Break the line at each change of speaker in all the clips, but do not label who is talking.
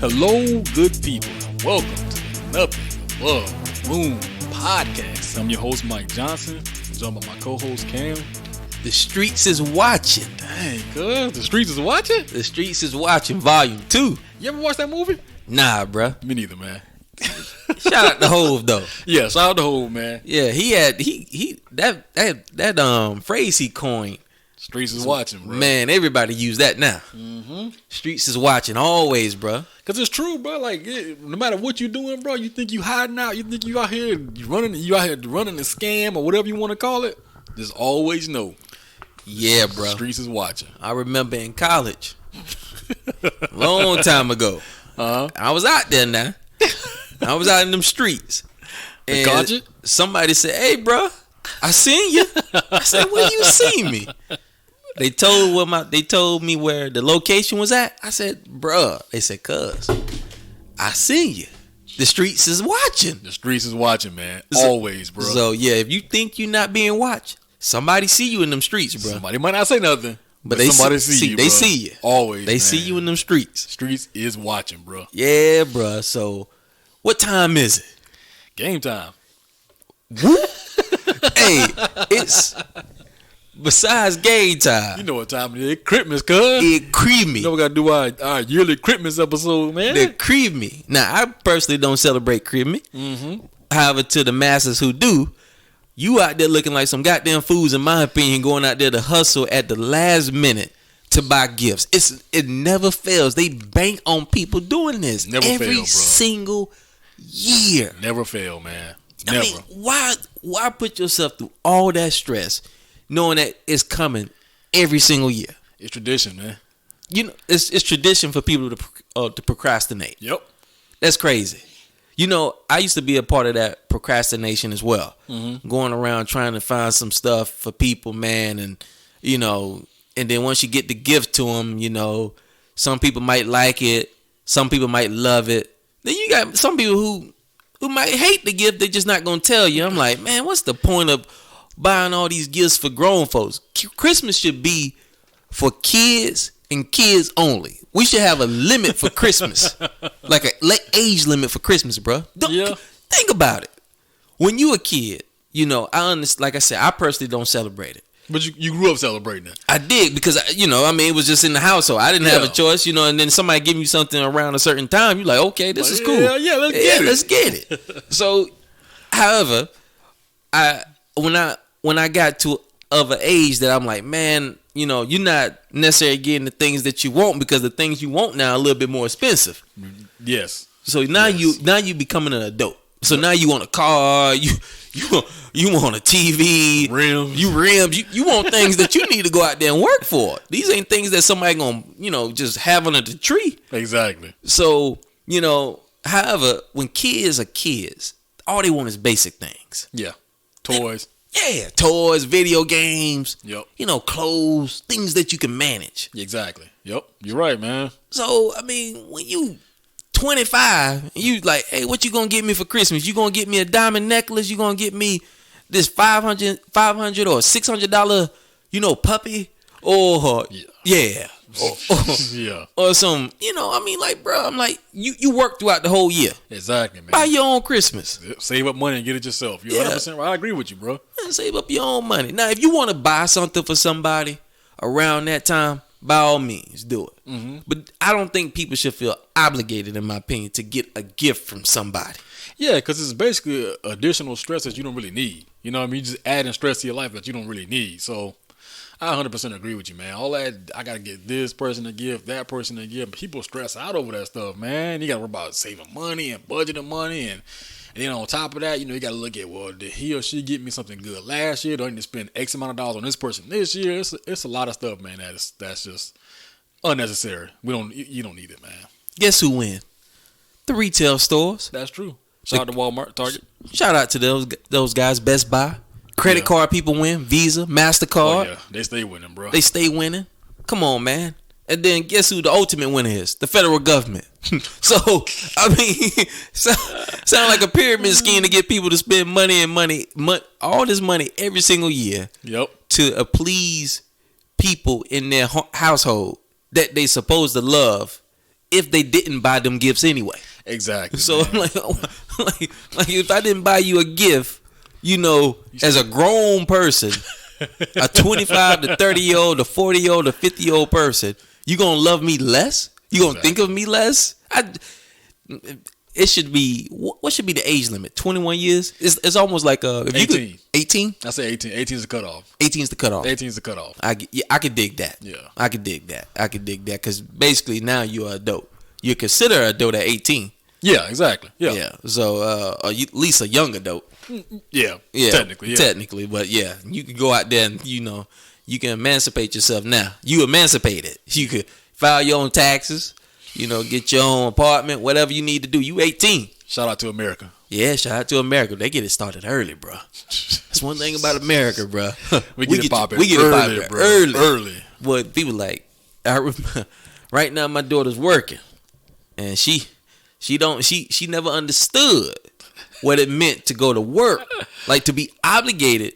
Hello, good people. Welcome to Nothing Above the Moon podcast. I'm your host, Mike Johnson. I'm joined by my co-host, Cam.
The streets is watching.
Dang, cuz. The streets is watching?
The streets is watching, volume 2.
You ever watch that movie?
Nah, bruh.
Me neither, man.
Shout out to Hove though.
Yeah, shout out to Hove, man.
Yeah, that phrase he coined.
Streets is watching, bro.
Man, everybody use that now.
Mm-hmm.
Streets is watching always, bruh.
Cause it's true, bro. Like, no matter what you doing, bro, you think you hiding out, you think you out here running a scam or whatever you want to call it. Just always know.
Yeah, bro.
Streets is watching.
I remember in college, long time ago. I was out there now. I was out in them streets.
They caught you?
Somebody said, "Hey, bro, I seen you." I said, "Where you seen me?" They told me where the location was at. I said, "Bruh." They said, "Cuz, I seen you. The streets is watching."
The streets is watching, man. Always, bro.
So yeah, if you think you're not being watched, somebody see you in them streets, bro.
Somebody might not say nothing, but
somebody
see you.
They
bro.
see you.
Always.
They see you in them streets.
Streets is watching, bro.
Yeah, bro. So, what time is it?
Game time.
Hey, it's besides game time.
You know what time it is? Christmas, cuz.
It creamy.
You know we gotta do our yearly Christmas episode, man.
The creamy. Now, I personally don't celebrate creamy.
Mm-hmm.
However, to the masses who do, you out there looking like some goddamn fools, in my opinion, going out there to hustle at the last minute to buy gifts. It never fails. They bank on people doing this every single year.
Never fail, man. Never.
I mean, why put yourself through all that stress knowing that it's coming every single year?
It's tradition, man.
You know, it's tradition for people to procrastinate.
Yep.
That's crazy. You know, I used to be a part of that procrastination as well. Mm-hmm. Going around trying to find some stuff for people, man, and you know, and then once you get the gift to them, you know, some people might like it, some people might love it. Then you got some people who might hate the gift, they're just not gonna tell you. I'm like, man, what's the point of buying all these gifts for grown folks? Christmas should be for kids and kids only. We should have a limit for Christmas, like a age limit for Christmas, bro.
Yeah.
Think about it. When you a kid, you know, like I said, I personally don't celebrate it.
But you grew up celebrating it.
I did because, you know, I mean, it was just in the household. I didn't have a choice, you know, and then somebody give you something around a certain time. You're like, okay, this is cool.
Yeah, let's get
it. So, however, when I got to of an age that I'm like, man, you know, you're not necessarily getting the things that you want because the things you want now are a little bit more expensive.
Yes.
So now you becoming an adult. So now you want a car, you want a TV, rims, you want things that you need to go out there and work for. These ain't things that somebody gonna, you know, just have under the tree.
Exactly.
So, you know, however, when kids are kids, all they want is basic things.
Yeah. Toys.
Yeah, toys, video games.
Yep.
You know, clothes, things that you can manage.
Exactly. Yep. You're right, man.
So, I mean, when you 25 and you like, hey, what you gonna get me for Christmas? You gonna get me a diamond necklace? You gonna get me this $500 or $600, you know, puppy? Or yeah. Or some, you know, I mean, like, bro, I'm like, you work throughout the whole year.
Exactly, man.
Buy your own Christmas.
Save up money and get it yourself. You're 100% right. I agree with you, bro.
And save up your own money. Now, if you want to buy something for somebody around that time, by all means, do it. Mm-hmm. But I don't think people should feel obligated, in my opinion, to get a gift from somebody.
Yeah, because it's basically additional stress that you don't really need. You know what I mean? You just adding stress to your life that you don't really need. So I 100% agree with you, man. All that, I got to get this person a gift, that person a gift. People stress out over that stuff, man. You got to worry about saving money and budgeting money. And then on top of that, you know, you got to look at, well, did he or she get me something good last year? Do I need to spend X amount of dollars on this person this year? It's a lot of stuff, man, that's just unnecessary. You don't need it, man.
Guess who win? The retail stores.
That's true. Shout out to Walmart, Target.
Shout out to those guys, Best Buy. Credit card people win. Visa, MasterCard.
Oh, yeah. They stay winning, bro.
They stay winning. Come on, man. And then guess who the ultimate winner is? The federal government. So, I mean, sound like a pyramid scheme to get people to spend money, all this money every single year.
Yep.
To please people in their household that they supposed to love if they didn't buy them gifts anyway.
Exactly.
So I'm like if I didn't buy you a gift, as a grown person, a 25 to 30-year-old, a 40-year-old, a 50-year-old person, you gonna love me less? You gonna think of me less? It should be, what should be the age limit? 21 years? It's almost like
18.
18?
I say 18. 18 is the cutoff.
18 is the cutoff.
18 is the cutoff.
I could dig that.
Yeah.
I could dig that. Because basically now you're an adult. You're considered an adult at 18.
Yeah, exactly. Yeah.
Yeah. So at least a young adult.
Yeah.
Technically. Technically. But yeah, you can go out there and, you can emancipate yourself now. You emancipated. You could file your own taxes. Get your own apartment, whatever you need to do. You 18.
Shout out to America.
Yeah, shout out to America. They get it started early, bro. That's one thing about America, bro.
We get it popping
early. But people I remember, right now my daughter's working, and she never understood what it meant to go to work, like to be obligated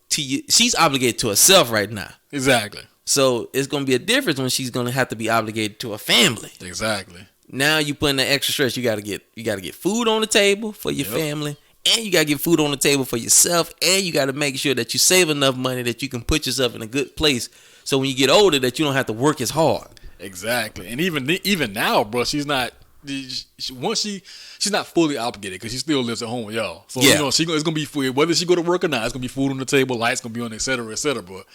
to you. She's obligated to herself right now.
Exactly.
So it's gonna be a difference when she's gonna have to be obligated to a family.
Exactly.
Now you putting that extra stress. You gotta get food on the table for your family, and you gotta get food on the table for yourself, and you gotta make sure that you save enough money that you can put yourself in a good place. So when you get older, that you don't have to work as hard.
Exactly. And even now, bro, she's not. She's not fully obligated because she still lives at home with y'all. So it's gonna be food, whether she go to work or not. It's gonna be food on the table, lights gonna be on, et cetera, et cetera. But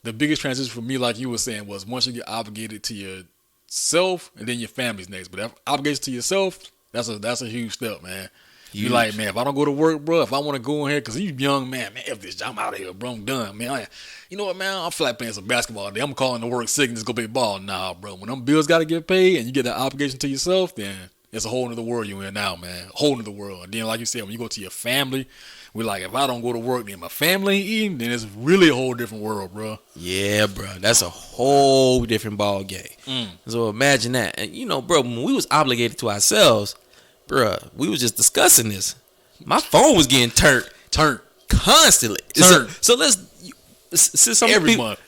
the biggest transition for me, like you were saying, was once you get obligated to yourself, and then your family's next. But that obligation to yourself, that's a huge step, man. You like, man, if I don't go to work, bro, if I want to go in here, because you young, man, if this, I'm out of here, bro, I'm done, man. You know what, man, I'm flat playing some basketball today. I'm calling to work sick and just go play ball. Nah, bro, when them bills got to get paid and you get that obligation to yourself, then it's a whole nother world you're in now, man. A whole nother world. And then, like you said, when you go to your family, we're like, if I don't go to work, then my family ain't eating, then it's really a whole different world, bro.
Yeah, bro. That's a whole different ball game. So imagine that. And, bro, when we was obligated to ourselves, bro, we was just discussing this. My phone was getting turned constantly. So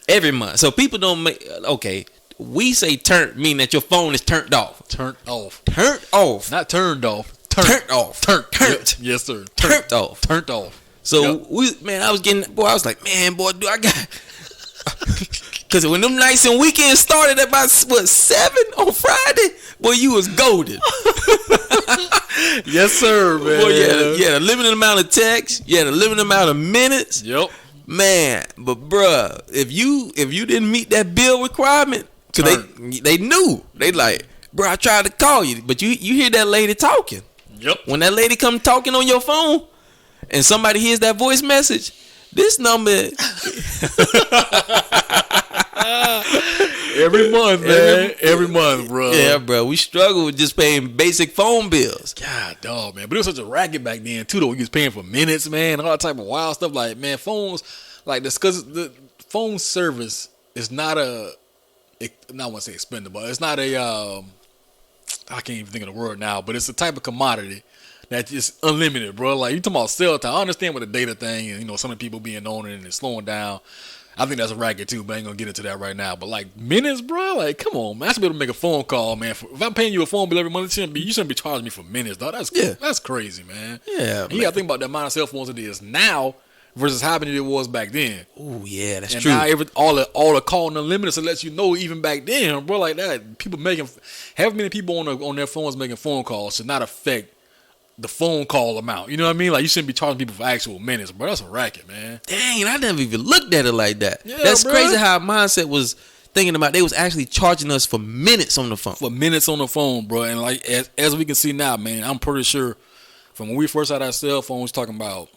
every month. So people don't make, okay, we say turn, meaning that your phone is turned off.
Turned off.
Not turned off.
Turned off.
Turned.
Yes, sir.
Turned off.
Turned off.
So I was like, man, boy, do I got, because when them nights and weekends started at about 7 on Friday, boy, you was golden.
Yes, sir, man.
Boy, you had a limited amount of text. You had a limited amount of minutes.
Yep.
Man, but bruh, if you didn't meet that bill requirement, cause they knew. They like, bro, I tried to call you, but you hear that lady talking.
Yep.
When that lady come talking on your phone, and somebody hears that voice message, this number
every month, man. Every month, bro.
Yeah, bro. We struggle with just paying basic phone bills.
God, dog, man. But it was such a racket back then too, though. We was paying for minutes, man, all that type of wild stuff. Like, man, phones, like this, because the phone service is not I want to say expendable. It's not I can't even think of the word now, but it's a type of commodity that's just unlimited, bro. Like, you talking about cell time. I understand with the data thing and, some of the people being on it and it's slowing down. I think that's a racket too, but I ain't gonna get into that right now. But like minutes, bro, like, come on, man. I should be able to make a phone call, man. If I'm paying you a phone bill every month, you shouldn't be charging me for minutes, dog. That's crazy, man.
Yeah,
you gotta think about the amount of cell phones it is now versus how many it was back then.
Oh yeah, that's
and
true.
And now all the calling unlimited, so it lets you know even back then, bro, like that. People having many people on their phones making phone calls should not affect the phone call amount. You know what I mean? Like, you shouldn't be charging people for actual minutes, bro. That's a racket, man.
Dang, I never even looked at it like that.
Yeah,
that's
bro.
crazy how mindset was thinking about. They was actually charging us for minutes on the phone.
For minutes on the phone, bro. And like as we can see now, man, I'm pretty sure from when we first had our cell phones, talking about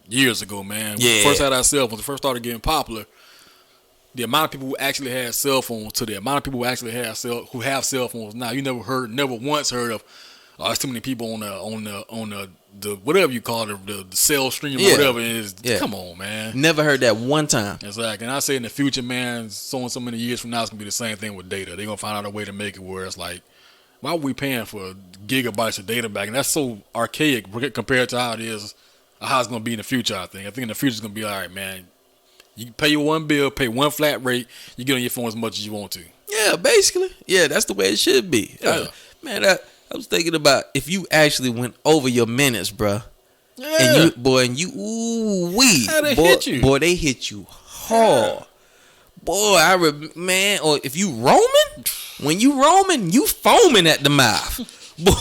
years ago, man.
Yeah.
When we first had our cell phones, first started getting popular. The amount of people who actually had cell phones to the amount of people who actually have cell phones now, you never once heard of. There's too many people on the whatever you call it, the cell stream or whatever it is. Yeah. Come on, man.
Never heard that one time.
Exactly. And I say in the future, man, so many years from now, it's gonna be the same thing with data. They're gonna find out a way to make it where it's like, why are we paying for gigabytes of data back? And that's so archaic compared to how it is, how it's gonna be in the future. I think in the future it's gonna be all right, man. You pay your one bill, pay one flat rate, you get on your phone as much as you want to.
Yeah, basically. Yeah, that's the way it should be.
Yeah.
I was thinking about if you actually went over your minutes, bruh.
Yeah.
And you, ooh wee,
How they
boy,
hit you?
boy, they hit you hard. Boy, man, or if you roaming, when you roaming, you foaming at the mouth, boy,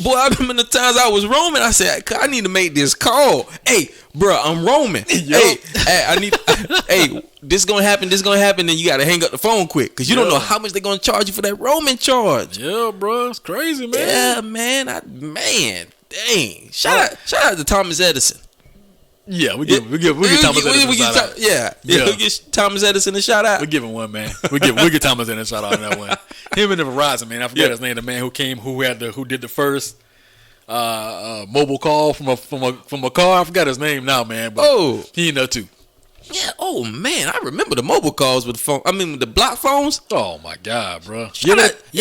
boy, I remember the times I was roaming, I said, I need to make this call. Hey, bro, I'm roaming. Hey, I need, hey, this gonna happen, and you gotta hang up the phone quick, because you don't know how much they're gonna charge you for that roaming charge.
Yeah, bro, it's crazy, man.
Yeah, man, dang. Shout out to Thomas Edison.
Yeah, we give Thomas Edison a shout out.
Yeah. We give Thomas Edison a shout out.
We give him one, man. We give Thomas Edison a shout out on that one. Him and the Verizon, man. I forget his name. The man who did the first mobile call from a car. I forgot his name now, man. But he in there too.
Yeah. Oh man, I remember the mobile calls with the phone. I mean, with the block phones.
Oh my God, bro. You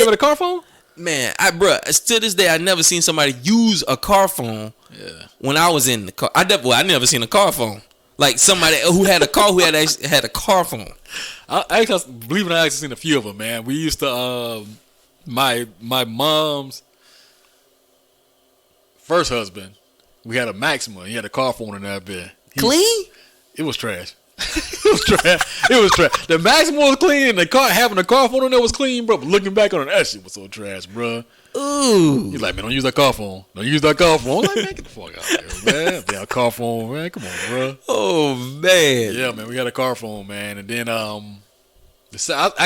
ever a car phone?
Man, to this day, I never seen somebody use a car phone.
Yeah.
When I was in the car, I never seen a car phone. Like somebody who had a car who had a car phone.
I actually seen a few of them, man. We used to my mom's first husband. We had a Maxima. He had a car phone in that bed.
Clean?
It was trash. It was trash. The Maxima was clean, and having a car phone in there was clean, bro. But looking back on it, that shit was so trash, bro.
Ooh.
He's like, man, don't use that car phone. Don't use that car phone. I'm like, man, get the fuck out of here, man. They had a car phone, man. Come on, bro.
Oh man.
Yeah, man, we had a car phone, man. And then I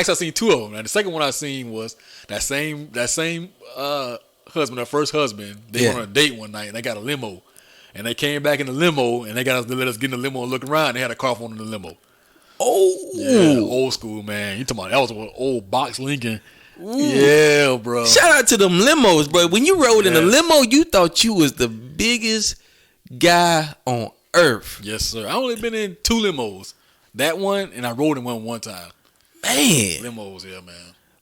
seen two of them. And the second one I seen was that same husband, their first husband. They went on a date one night and they got a limo. And they came back in the limo and they let us get in the limo and look around. They had a car phone in the limo.
Oh.
Yeah, old school, man. You talking about that was an old box Lincoln. Ooh. Yeah, bro.
Shout out to them limos, bro. When you rode in a limo, you thought you was the biggest guy on earth.
Yes, sir. I only been in 2 limos. That one, and I rode in one time.
Man.
Limos, yeah, man.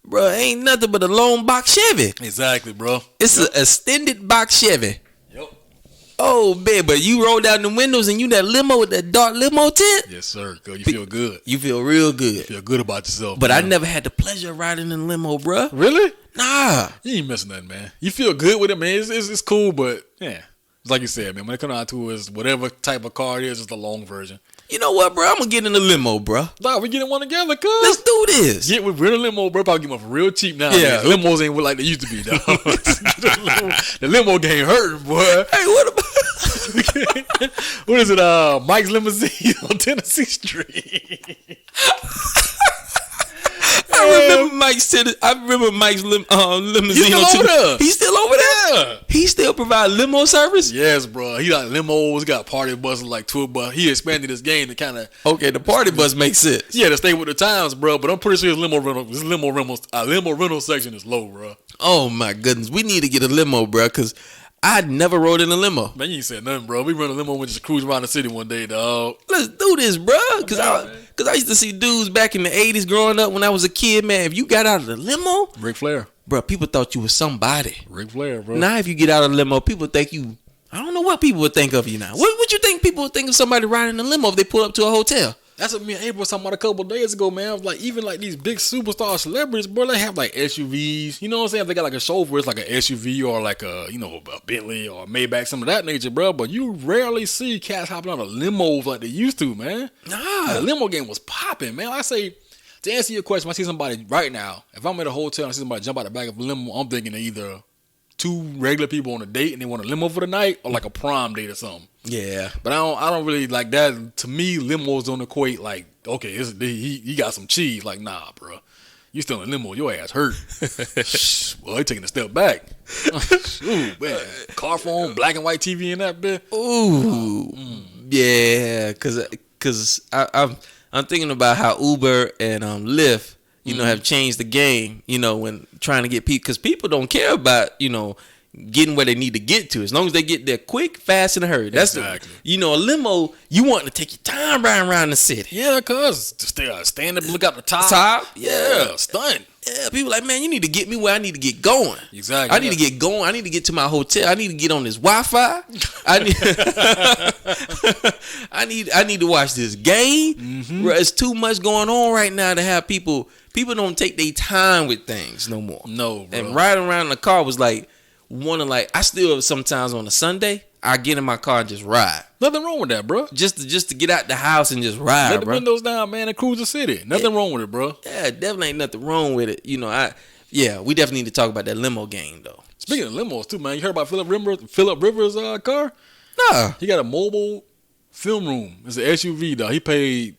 Bro, ain't nothing but a long box Chevy.
Exactly, bro.
It's an extended box Chevy.
Yep.
Oh, man, but you roll down the windows and you that limo with that dark limo tent?
Yes, sir. Girl, you feel good.
You feel real good. You
feel good about yourself.
But man. I never had the pleasure of riding in a limo, bro.
Really?
Nah.
You ain't missing nothing, man. You feel good with it, man. It's cool, but yeah. It's like you said, man. When it comes down to it, whatever type of car it is, it's the long version.
You know what, bro? I'm going to get in a limo, bro.
Nah, we getting one together, cuz.
Let's do this.
Yeah, we're in a limo, bro. Probably get one for real cheap now.
Yeah.
Man. Limos ain't like they used to be, dog. The limo game hurting, boy.
Hey, what about...
What is it? Mike's Limousine on Tennessee Street.
I remember Mike's limousine.
He's still over there.
He's still over there?
Yeah.
He still provide limo service?
Yes, bro. He got limos, he got party buses, like tour bus. He expanded his game to kind of...
Okay, the party bus makes sense.
Yeah, to stay with the times, bro. But I'm pretty sure his limo rental section is low, bro.
Oh, my goodness. We need to get a limo, bro, because I never rode in a limo.
Man, you ain't said nothing, bro. We run a limo and just cruise around the city one day, dog.
Let's do this, bro. Because I used to see dudes back in the 80s growing up when I was a kid, man. If you got out of the limo...
Ric Flair.
Bro, people thought you was somebody.
Ric Flair, bro.
Now, if you get out of the limo, people think you... I don't know what people would think of you now. What would you think people would think of somebody riding a limo if they pull up to a hotel?
That's what me and April was talking about a couple of days ago, man. I was like, even like these big superstar celebrities, bro, they have like SUVs. You know what I'm saying? If they got like a chauffeur, it's like an SUV or like a Bentley or a Maybach, some of that nature, bro. But you rarely see cats hopping out of limos like they used to, man. Nah. The limo game was popping, man. I say, to answer your question, I see somebody right now, if I'm at a hotel and I see somebody jump out the back of a limo, I'm thinking they're either 2 regular people on a date and they want a limo for the night or like a prom date or something.
Yeah.
But I don't really like that. To me, limos don't equate like, okay, he got some cheese. Like, nah, bro. You still in a limo, your ass hurt. Well, he taking a step back. Ooh, man. Car phone, black and white TV in that bit.
Ooh. Yeah, cause I'm thinking about how Uber and Lyft, you know, have changed the game, you know, when trying to get people, because people don't care about, you know, getting where they need to get to. As long as they get there quick, fast, and hurry. That's
exactly.
A limo, you want to take your time riding around the city.
Yeah, cuz stand up, look out the top.
Yeah,
stunt.
Yeah, people like, man, you need to get me where I need to get going.
Exactly.
I need to get going. I need to get to my hotel. I need to get on this Wi-Fi. I need to watch this game.
Mm-hmm.
Bro, it's too much going on right now to have people don't take their time with things no more.
No, bro.
And riding around in the car was like I still sometimes on a Sunday, I get in my car and just ride.
Nothing wrong with that, bro.
Just to get out the house and just ride,
Let the
bro.
windows down, man, and cruise the city. Nothing wrong with it, bro.
Yeah, definitely ain't nothing wrong with it. We definitely need to talk about that limo game though.
Speaking of limos too, man, you heard about Philip Rivers' car?
Nah.
He got a mobile film room. It's an SUV, though. He paid,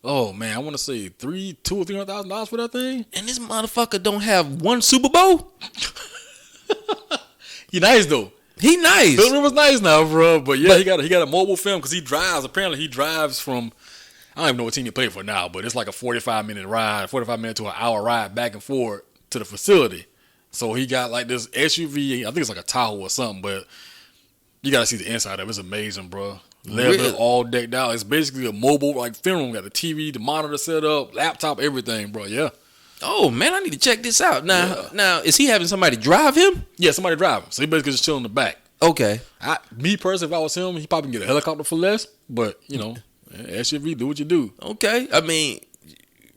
oh man, I want to say $200,000 or $300,000 for that thing.
And this motherfucker don't have one Super Bowl.
He nice though.
He nice.
Philip Rivers nice now, bro. But yeah, he got a mobile film because he drives. Apparently, he drives from. I don't even know what team he played for now, but it's like a 45-minute ride, 45-minute to an hour ride back and forth to the facility. So he got like this SUV. I think it's like a Tahoe or something, but you gotta see the inside of it. It's amazing, bro. Leather,
Really?
all decked out. It's basically a mobile like film room. Got the TV, the monitor set up, laptop, everything, bro. Yeah.
Oh man, I need to check this out. Now, is he having somebody drive him?
Yeah, somebody driving. So he basically just chilling in the back.
Okay.
Me personally, if I was him, he probably can get a helicopter for less. But SUV, do what you do.
Okay. I mean,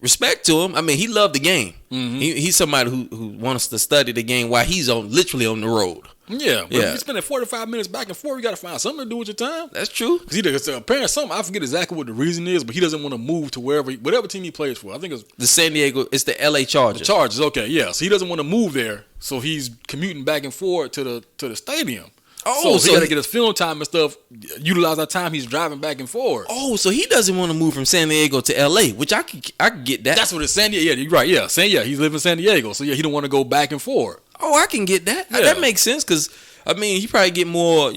respect to him. I mean, he loved the game.
Mm-hmm.
He's somebody who wants to study the game while he's literally on the road.
Yeah, but
Yeah.
if you spending 45 minutes back and forth, you got to find something to do with your time.
That's true.
Because apparently something, I forget exactly what the reason is, but he doesn't want to move to whatever team he plays for. I think it's
The San Diego, it's the LA Chargers.
the Chargers. Okay, yeah. So he doesn't want to move there, so he's commuting back and forth to the stadium.
Oh,
so he got to get his film time and stuff. Utilize that time he's driving back and forth.
Oh, so he doesn't want to move from San Diego to LA, which I could get that.
That's what it's San Diego. Yeah, you're right. Yeah, he's living in San Diego, so yeah, he don't want to go back and forth.
Oh, I can get that.
Yeah.
That makes sense because I mean, he probably get more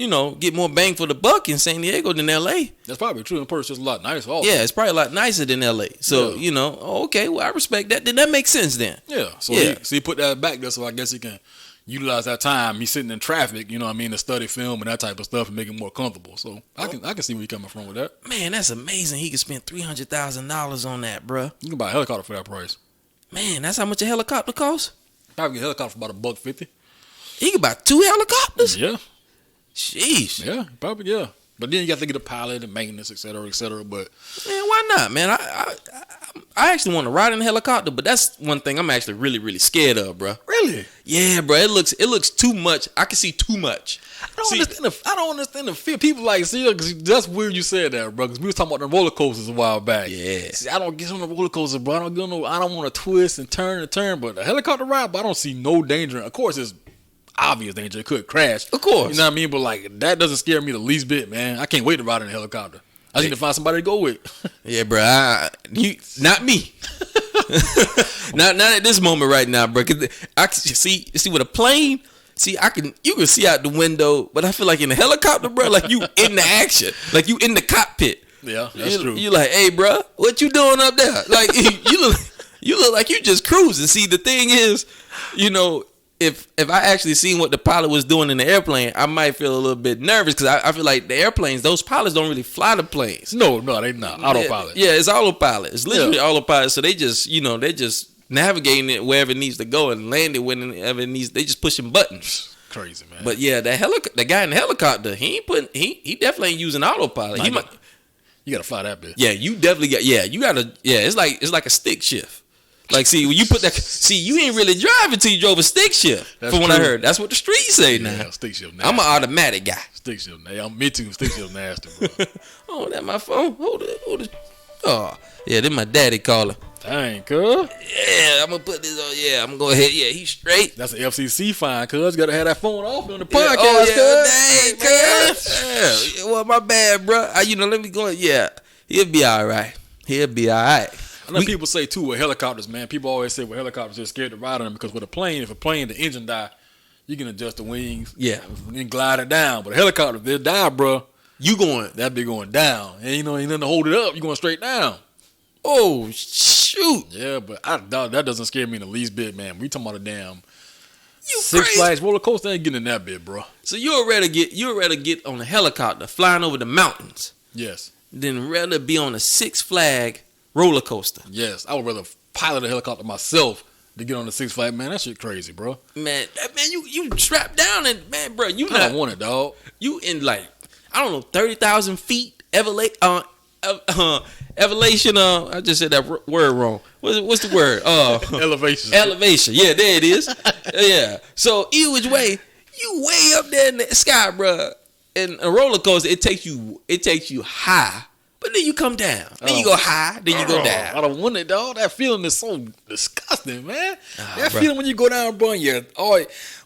bang for the buck in San Diego than LA.
That's probably true. In person, it's a lot nicer. Also.
Yeah, it's probably a lot nicer than LA. So
Yeah.
Okay, well I respect that. Then that makes sense then.
Yeah. So
Yeah.
he put that back there, so I guess he can utilize that time. He's sitting in traffic, to study film and that type of stuff and make it more comfortable. So I can see where you're coming from with that.
Man, that's amazing. He could spend $300,000 on that, bruh.
You can buy a helicopter for that price.
Man, that's how much a helicopter costs.
Probably get a helicopter for about $150.
He could buy 2 helicopters.
Yeah.
Sheesh.
Yeah. Probably yeah. But then you got to get a pilot and maintenance, et cetera, et cetera. But
Man, why not, man? I actually want to ride in a helicopter, but that's one thing I'm actually really, really scared of, bro.
really,
Yeah, bro. It looks too much. I can see too much.
I don't understand the fear. People like see, cause that's weird you said that, bro. Because we was talking about the roller coasters a while back.
Yeah.
See, I don't get on the roller coaster, bro. I don't want to twist and turn. But a helicopter ride, but I don't see no danger. Of course, it's obvious danger. It could crash.
Of course.
You know what I mean? But like that doesn't scare me the least bit, man. I can't wait to ride in a helicopter. I need to find somebody to go with.
Yeah, bro. Not me. not at this moment right now, bro. 'Cause I can see with a plane. See, you can see out the window, but I feel like in a helicopter, bro, like you in the action, like you in the cockpit.
Yeah, that's true.
You like, hey, bro, what you doing up there? Like you look like you just cruising. See, the thing is, if I actually seen what the pilot was doing in the airplane, I might feel a little bit nervous because I feel like the airplanes, those pilots don't really fly the planes.
No, they not autopilot.
Yeah, it's autopilot. It's literally autopilot. So they just, they're just navigating it wherever it needs to go and land it whenever it needs. They just pushing buttons.
Crazy, man.
But yeah, the guy in the helicopter, he definitely ain't using autopilot.
You gotta fly that bitch.
Yeah, you definitely got. Yeah, you gotta. Yeah, it's like a stick shift. Like, see, when you put that, you ain't really driving till you drove a stick shift.
That's
from what I
true.
heard, that's what the streets say now.
Yeah, stick shift nasty.
I'm an automatic guy.
Stick shift nasty. Me too. Stick shift nasty, bro.
Oh, that my phone. Hold it. Oh, yeah, then my daddy calling.
Dang, cuz.
Yeah, I'm gonna put this on. Yeah, I'm gonna go ahead. Yeah, he's straight.
That's an FCC fine, cuz. Gotta have that phone off on the podcast,
Yeah, oh, yeah,
cuz.
dang, cuz. Yeah, well, my bad, bro. Let me go. Yeah, he'll be all right.
I know people say too with helicopters, man. People always say with helicopters they're scared to ride on them because with a plane, the engine die, you can adjust the wings, and glide it down. But a helicopter, if they die, bro, that be going down, and ain't nothing to hold it up. You going straight down.
Oh shoot!
Yeah, but that doesn't scare me in the least bit, man. We talking about a damn
You
Six
crazy.
Flags roller coaster ain't getting in that bit, bro.
So you'd rather get on a helicopter flying over the mountains
Yes.
than rather be on a Six Flag roller coaster.
Yes. I would rather pilot a helicopter myself to get on the Six Flags. Man, that shit crazy, bro.
Man, you strapped down and man, bro, you
I
not
don't want it, dog.
you in like I don't know 30,000 feet elevation. I just said that word wrong. What's the word?
Elevation.
Elevation. Yeah, there it is. Yeah. So either which way, you way up there in the sky, bro. And a roller coaster, it takes you high, but then you come down. Then you go high. Then you go down.
I don't want it, dog. That feeling is so disgusting, man. That
bro.
feeling when you go down, bro, and you're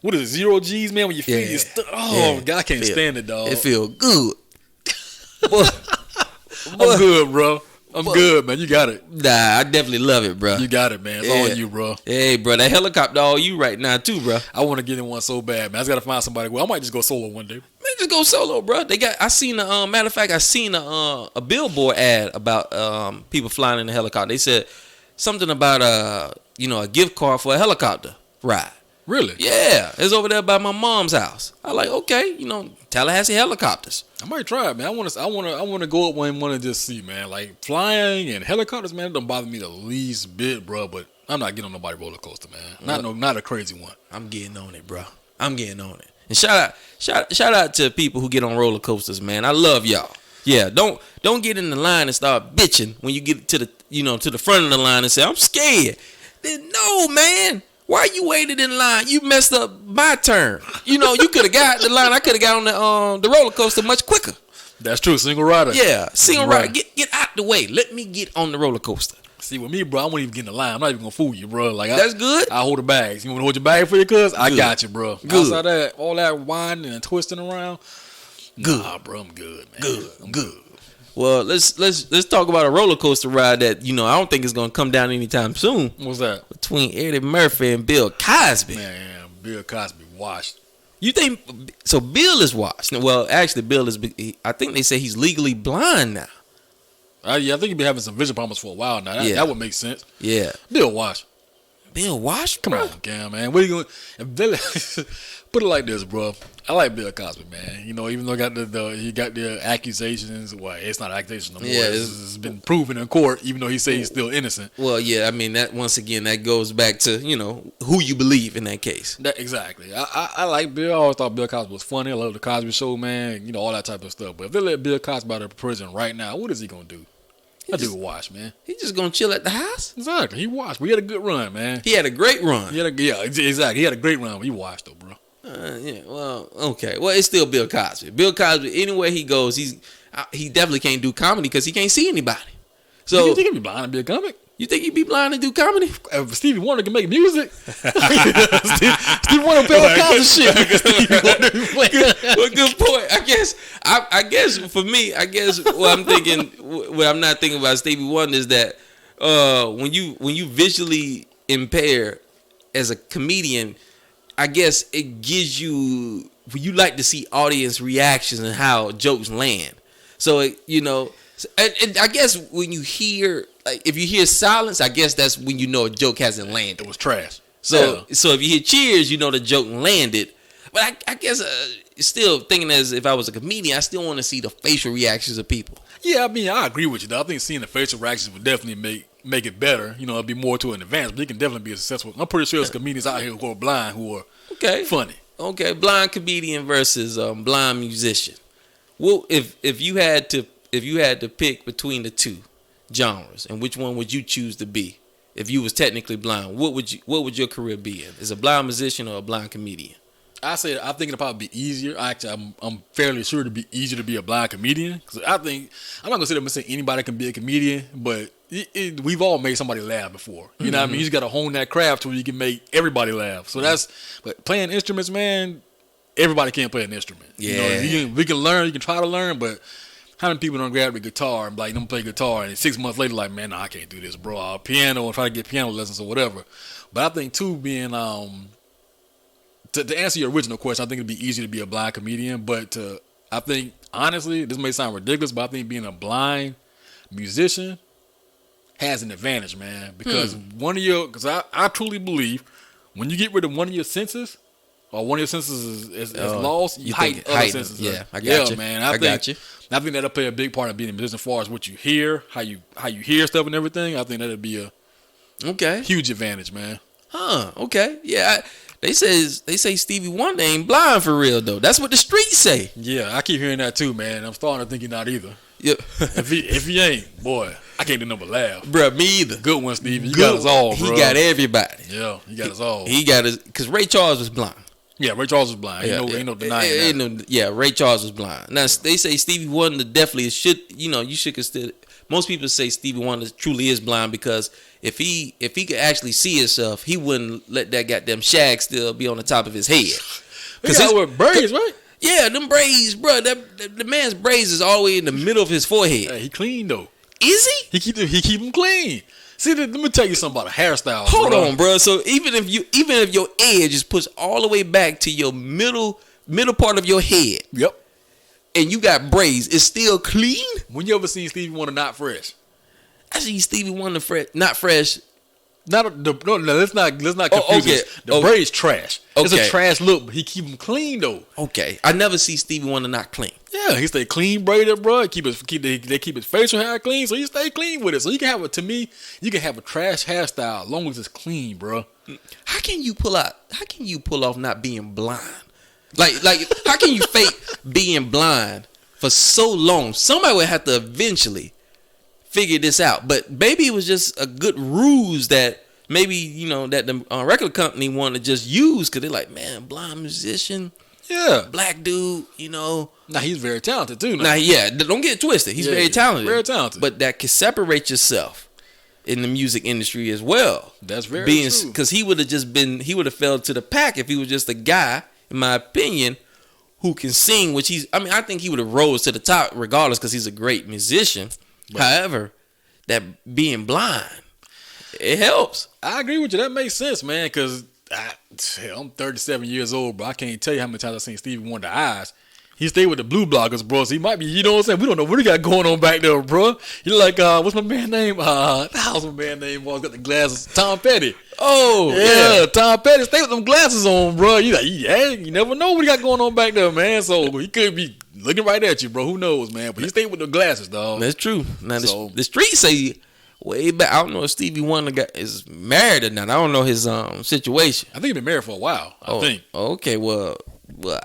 what is it, 0 G's, man? When you feel
Yeah.
you stuck. Oh,
Yeah.
God, I can't stand it, dog.
It feel good. Boy,
I'm good, bro. I'm good, man. You got it.
nah, I definitely love it, bro.
You got it, man. It's
Yeah.
all you, bro.
Hey, bro, that helicopter all you right now too, bro.
I want to get in one so bad, man. I just got to find somebody. Well, I might just go solo one day.
Man, just go solo, bro. I seen a matter of fact, I seen a billboard ad about people flying in a helicopter. They said something about a gift card for a helicopter ride.
Really?
Yeah, it's over there by my mom's house. I like, okay, Tallahassee helicopters.
I might try it, man. I want to go up one and just see, man. Like flying and helicopters, man. It don't bother me the least bit, bro. But I'm not getting on nobody roller coaster, man. Not a crazy one.
I'm getting on it, bro. I'm getting on it. And shout out to people who get on roller coasters, man. I love y'all. Yeah, don't get in the line and start bitching when you get to the front of the line and say I'm scared. Then no, man. Why you waited in line? You messed up my turn. You could have got the line. I could have got on the roller coaster much quicker.
That's true. Single rider.
Yeah, single
Right.
rider. Get out the way. Let me get on the roller coaster.
See, with me, bro, I won't even get in the line. I'm not even gonna fool you, bro. Like
That's good.
I hold the bags. You want to hold your bag for you, cuz? I
Good.
got you, bro.
Good.
Outside that, all that winding and twisting around.
Good.
Nah, bro, I'm good, man.
Good.
I'm good.
Well, let's talk about a roller coaster ride that I don't think is gonna come down anytime soon.
What's that?
Between Eddie Murphy and Bill Cosby.
Man, Bill Cosby washed.
You think so? Bill is washed. Well, actually, Bill is. I think they say he's legally blind now.
Yeah, I think he's been having some vision problems for a while now. That would make sense.
Yeah,
Bill washed.
Bill washed.
Come
bro?
on, Cam, man. What are you going? Put it like this, bro. I like Bill Cosby, man. Even though he got the accusations. Well, it's not accusations no more.
Yeah,
it's been proven in court, even though he says he's still innocent.
Well, yeah. I mean, that once again, that goes back to who you believe in that case.
Exactly. I like Bill. I always thought Bill Cosby was funny. I love the Cosby Show, man. All that type of stuff. But if they let Bill Cosby out of prison right now, what is he gonna do? That dude wash, man.
He just gonna chill at the house.
Exactly. He washed. We had a good run, man.
He had a great run.
Exactly. He had a great run. But he washed though, bro.
Yeah. Well, okay. Well, it's still Bill Cosby. Bill Cosby. Anywhere he goes, he definitely can't do comedy because he can't see anybody. So
You think he'd be blind and be a comic?
you think he'd be blind to do comedy?
If Stevie Wonder can make music, Stevie Wonder play all kinds of shit.
Well, good point. I guess for me, what I'm not thinking about Stevie Wonder is that when you visually impaired as a comedian, I guess it gives you like to see audience reactions and how jokes land. So and I guess when you hear if you hear silence, I guess that's when you know a joke hasn't landed.
It was trash.
So if you hear cheers, you know the joke landed. But I guess still thinking as if I was a comedian, I still want to see the facial reactions of people.
Yeah, I mean, I agree with you, though. I think seeing the facial reactions would definitely make it better. It'd be more to an advance, but it can definitely be a successful. I'm pretty sure there's comedians out here who are blind who are funny.
Okay, blind comedian versus blind musician. Well, if you had to pick between the two genres, and which one would you choose to be if you was technically blind? What would your career be in? Is a blind musician or a blind comedian?
I think it'll probably be easier. Actually, I'm fairly sure it'd be easier to be a blind comedian because I think I'm not gonna sit up and say anybody can be a comedian, but we've all made somebody laugh before. You know what I mean? You just gotta hone that craft where you can make everybody laugh. So but playing instruments, man, everybody can't play an instrument.
Yeah,
we can learn. You can try to learn, but how many people don't grab the guitar and like them play guitar and 6 months later like, man, no, I can't do this, bro. Piano and try to get piano lessons or whatever. But I think too being to answer your original question, I think it'd be easier to be a blind comedian. But I think honestly, this may sound ridiculous, but I think being a blind musician has an advantage, man. Because because I truly believe when you get rid of one of your senses, or one of your senses is lost, you heighten other senses.
Yeah, I got you.
Man.
I got you.
I think that'll play a big part of being a musician as far as what you hear, how you hear stuff and everything. I think that'll be a huge advantage, man.
Huh? Okay. Yeah. They say Stevie Wonder ain't blind for real though. That's what the streets say.
Yeah, I keep hearing that too, man. I'm starting to think he's not either.
Yep.
if he ain't, boy, I can't do nothing but laugh.
Bruh, me either.
Good one, Stevie. You got us all, bro.
He got everybody.
Yeah, he got us all.
He got us because Ray Charles was blind.
Yeah, Ray Charles was blind. Ain't no denying that.
Ray Charles was blind. Now they say Stevie Wonder definitely should. You should consider. Most people say Stevie Wonder truly is blind because if he could actually see himself, he wouldn't let that goddamn shag still be on the top of his head.
Because it's with braids, right?
Yeah, them braids, bro. The man's braids is all the way in the middle of his forehead.
Hey, he clean though.
Is he?
He keep them clean. See, let me tell you something about a hairstyle.
Hold on, bro. So even if your edge is pushed all the way back to your middle part of your head.
Yep.
And you got braids, it's still clean?
When you ever seen Stevie Wonder not fresh?
I see Stevie Wonder not fresh.
No, let's not confuse this. The braids trash. It's a trash look, but he keep them clean though.
Okay, I never see Stevie Wonder not clean.
Yeah, he stay clean braided, bro. They keep his facial hair clean, so he stay clean with it. So you can have a trash hairstyle as long as it's clean, bro.
How can you pull off not being blind? Like how can you fake being blind for so long? Somebody would have to eventually figure this out. But maybe it was just a good ruse that maybe, that the record company wanted to just use because they're like, man, blind musician.
Yeah.
Black dude,
Now, he's very talented too.
Now, yeah, don't get it twisted. He's very talented.
Very talented.
But that can separate yourself in the music industry as well.
That's very true.
Because he would have fell to the pack if he was just a guy, in my opinion, who can sing, I think he would have rose to the top regardless because he's a great musician. Right. However, that being blind, it helps.
I agree with you. That makes sense, man, because I'm 37 years old, bro. I can't tell you how many times I've seen Stevie Wonder eyes. He stayed with the Blue Blockers, bro. So he might be, you know what I'm saying? We don't know what he got going on back there, bro. He like, what's my man name? How's my man name? Got the glasses. Tom Petty.
Oh,
yeah. Tom Petty. Stay with them glasses on, bro. You never know what he got going on back there, man. So he could be looking right at you, bro. Who knows, man? But he stayed with the glasses, dog.
That's true. Now, the streets say way back. I don't know if Stevie Wonder is married or not. I don't know his situation.
I think he's been married for a while. I think.
Okay, well,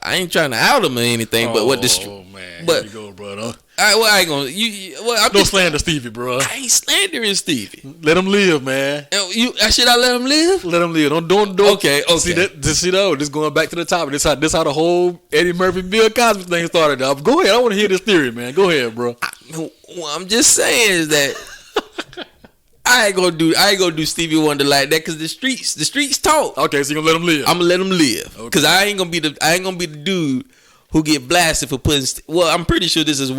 I ain't trying to out him or anything, but what the
man,
but
here you go, brother.
I ain't gonna
don't slander Stevie, bro.
I ain't slandering Stevie.
Let him live, man.
Should I let him live?
Let him live. Don't.
Okay.
See that? This going back to the topic. This how the whole Eddie Murphy, Bill Cosby thing started. Go ahead. I want to hear this theory, man. Go ahead, bro.
I'm just saying is that I ain't gonna do Stevie Wonder like that because the streets talk.
Okay, so you gonna let him live?
I'm gonna let him live because I ain't gonna be the dude who get blasted for putting. Well, I'm pretty sure this is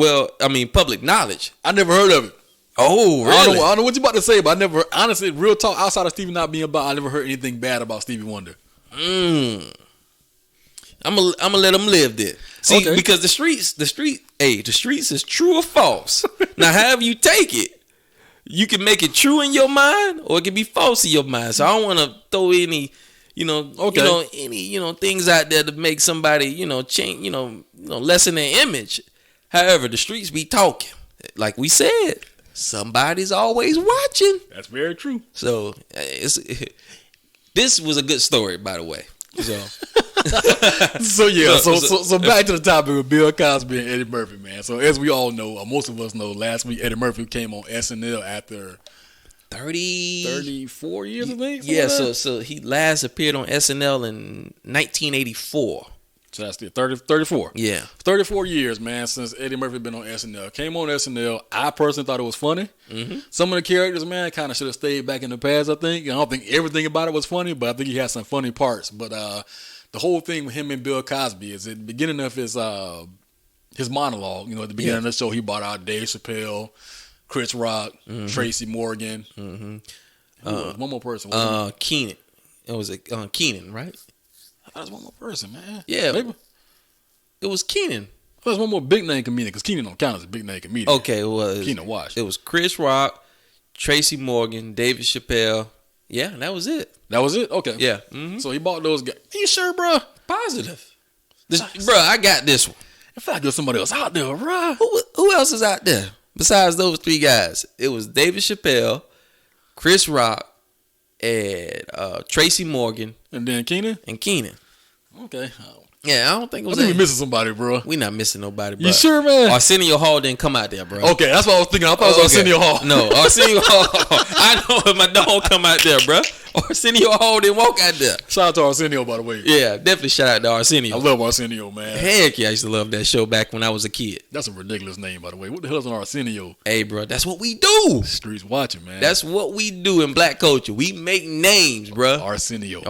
public knowledge.
I never heard of it.
Oh, really?
I don't know what you about to say, but I never, honestly, real talk, outside of Stevie not being about, I never heard anything bad about Stevie Wonder.
I'm gonna let him live there. See, because the streets is true or false. Now, however you take it. You can make it true in your mind, or it can be false in your mind. So I don't want to throw any, things out there to make somebody, change, lessen their image. However, the streets be talking. Like we said, somebody's always watching.
That's very true.
So this was a good story, by the way. So.
So back to the topic with Bill Cosby and Eddie Murphy, man. So as we all know, or most of us know, last week Eddie Murphy came on SNL after 34 years, I think.
Yeah, so he last appeared on SNL in 1984.
So that's 34.
Yeah.
34 years, man, since Eddie Murphy been on SNL. Came on SNL. I personally thought it was funny. Mm-hmm. Some of the characters, man, kind of should have stayed back in the past, I think. I don't think everything about it was funny, but I think he had some funny parts. But the whole thing with him and Bill Cosby is at the beginning of his monologue, at the beginning of the show, he brought out Dave Chappelle, Chris Rock, Tracy Morgan. Mm-hmm. One more person.
Keenan. It was Keenan, right?
I thought it was one more person, man.
Yeah.
Maybe.
It was Keenan.
I thought it was one more big name comedian, because Keenan don't count as a big name comedian.
Okay, well,
Keenan Wash.
It was Chris Rock, Tracy Morgan, David Chappelle, Yeah, that was it.
That was it? Okay.
Yeah.
So he bought those guys. Are you sure, bro?
Positive. Bro, I got this one.
In fact, there's somebody else out there, bro.
Who else is out there besides those three guys? It was David Chappelle, Chris Rock, and Tracy Morgan.
And then Keenan?
And Keenan.
Okay.
Yeah, I don't think it was.
I think we missing somebody, bro.
We not missing nobody, bro.
You sure, man?
Arsenio Hall didn't come out there, bro.
Okay, that's what I was thinking. I thought it was Arsenio Hall.
No, Arsenio Hall. I know my dog come out there, bro. Arsenio Hall didn't walk out there.
Shout out to Arsenio, by the way.
Yeah, definitely shout out to Arsenio.
I love Arsenio, man.
Heck yeah, I used to love that show back when I was a kid.
That's a ridiculous name, by the way. What the hell is an Arsenio?
Hey, bro, that's what we do.
Streets watching, man.
That's what we do in black culture. We make names, bro.
Arsenio.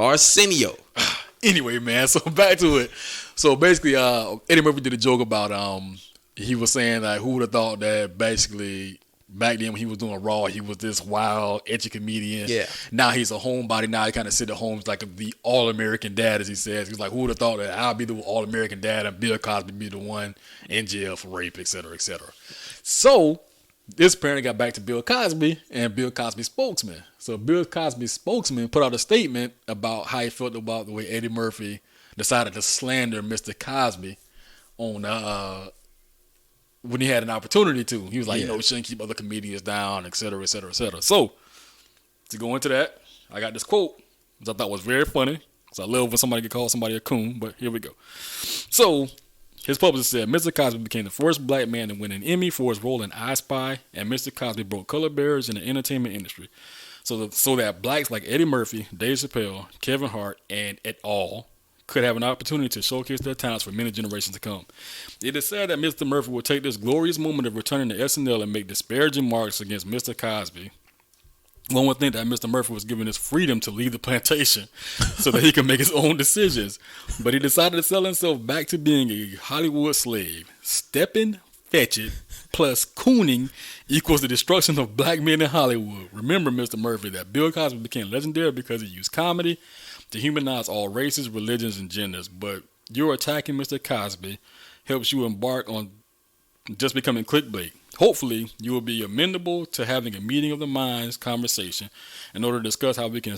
Anyway,
man, so back to it. So basically, Eddie Murphy did a joke about he was saying like, who would have thought that basically back then when he was doing Raw, he was this wild, edgy comedian.
Yeah.
Now he's a homebody. Now he kind of sit at home like the all-American dad, as he says. He's like, who would have thought that I'll be the all-American dad and Bill Cosby be the one in jail for rape, et cetera, et cetera. So this apparently got back to Bill Cosby and Bill Cosby's spokesman. So Bill Cosby's spokesman put out a statement about how he felt about the way Eddie Murphy decided to slander Mr. Cosby on when he had an opportunity to. He was like, we shouldn't keep other comedians down, et cetera, et cetera, et cetera. So to go into that, I got this quote, which I thought was very funny, because I love when somebody can call somebody a coon, but here we go. So his publicist said, Mr. Cosby became the first black man to win an Emmy for his role in I Spy, and Mr. Cosby broke color barriers in the entertainment industry. So that blacks like Eddie Murphy, Dave Chappelle, Kevin Hart, and et al. Could have an opportunity to showcase their talents for many generations to come. It is said that Mr. Murphy will take this glorious moment of returning to SNL and make disparaging marks against Mr. Cosby. One would think that Mr. Murphy was given his freedom to leave the plantation so that he can make his own decisions. But he decided to sell himself back to being a Hollywood slave. Stepping, fetch it, plus cooning equals the destruction of black men in Hollywood. Remember, Mr. Murphy, that Bill Cosby became legendary because he used comedy to humanize all races, religions, and genders. But your attacking Mr. Cosby helps you embark on just becoming clickbait. Hopefully, you will be amenable to having a meeting of the minds conversation in order to discuss how we can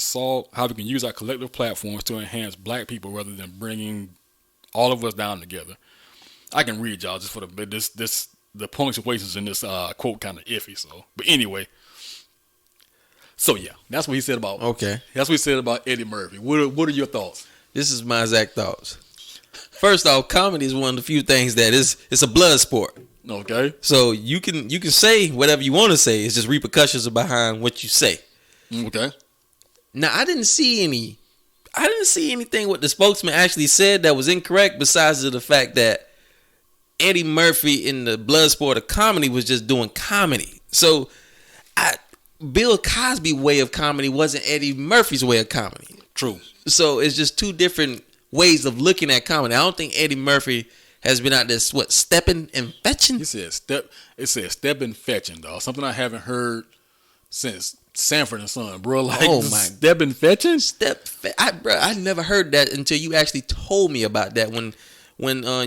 use our collective platforms to enhance black people rather than bringing all of us down together. I can read y'all just for the punctuations in this quote kind of iffy. So, but anyway. So yeah, that's what he said about.
Okay,
that's what he said about Eddie Murphy. What are your thoughts?
This is my exact thoughts. First off, comedy is one of the few things that it's a blood sport.
Okay.
So you can say whatever you want to say. It's just repercussions behind what you say.
Okay.
Now I didn't see anything what the spokesman actually said that was incorrect, besides the fact that Eddie Murphy in the blood sport of comedy was just doing comedy. So Bill Cosby's way of comedy wasn't Eddie Murphy's way of comedy.
True.
So it's just two different ways of looking at comedy. I don't think Eddie Murphy has been out there stepping and fetching.
He said stepping fetching, dog. Something I haven't heard since Sanford and Son, bro. Like, oh my, stepping fetching.
I never heard that until you actually told me about that when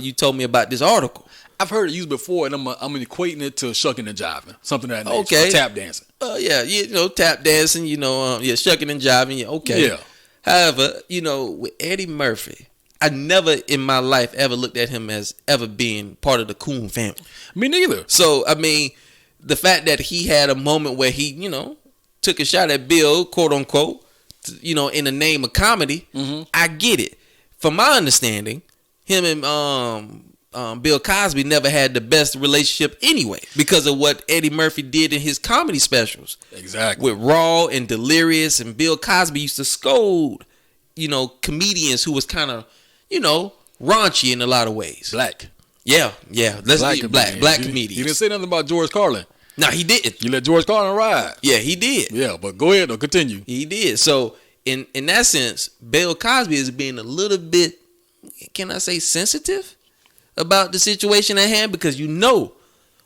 you told me about this article.
I've heard it used before, and I'm equating it to shucking and jiving, something of that nature.
Okay.
Tap dancing.
Tap dancing. Shucking and jiving. Yeah, okay.
Yeah.
However, with Eddie Murphy, I never in my life ever looked at him as ever being part of the Coon family.
Me neither.
So I mean, the fact that he had a moment where he, took a shot at Bill, quote unquote, in the name of comedy, I get it. From my understanding, him and Bill Cosby never had the best relationship anyway because of what Eddie Murphy did in his comedy specials.
Exactly.
With Raw and Delirious, and Bill Cosby used to scold, comedians who was kind of, raunchy in a lot of ways.
Black.
Yeah. Let's be black comedians.
He didn't say nothing about George Carlin.
No, he didn't.
You let George Carlin ride.
Yeah, he did.
Yeah, but go ahead or continue.
He did. So in that sense, Bill Cosby is being a little bit, can I say, sensitive about the situation at hand, because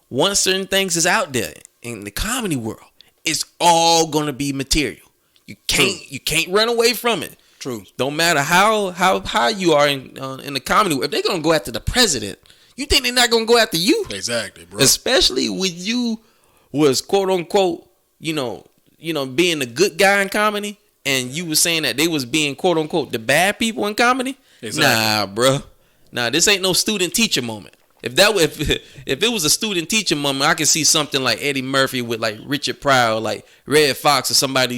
once certain things is out there in the comedy world, it's all gonna be material. You can't run away from it.
True.
Don't matter how you are in the comedy world. If they're gonna go after the president, you think they're not gonna go after you?
Exactly, bro.
Especially when you was quote unquote, being a good guy in comedy, and you were saying that they was being quote unquote the bad people in comedy.
Exactly.
Nah, bro. Nah, this ain't no student teacher moment. If it was a student teacher moment, I could see something like Eddie Murphy with like Richard Pryor, or like Red Fox, or somebody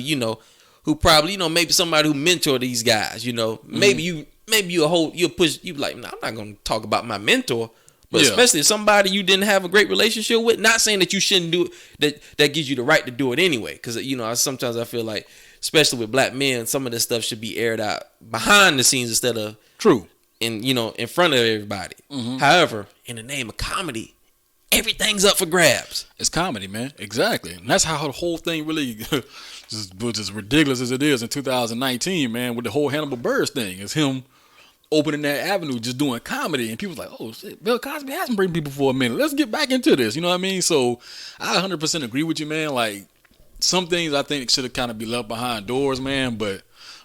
who probably maybe somebody who mentored these guys. Maybe you'll push you like, nah, I'm not gonna talk about my mentor. But especially if somebody you didn't have a great relationship with, not saying that you shouldn't do it, that gives you the right to do it anyway. Because sometimes I feel like, especially with black men, some of this stuff should be aired out behind the scenes instead of
true
in front of everybody. However, in the name of comedy, everything's up for grabs.
It's comedy, man. Exactly, and that's how the whole thing really, just as ridiculous as it is in 2019, man. With the whole Hannibal Buress thing, is him opening that avenue, just doing comedy, and people's like, oh shit, Bill Cosby hasn't bring people for a minute. Let's get back into this. You know what I mean? So I 100% agree with you, man. Like, some things I think should have kind of be left behind doors, man. But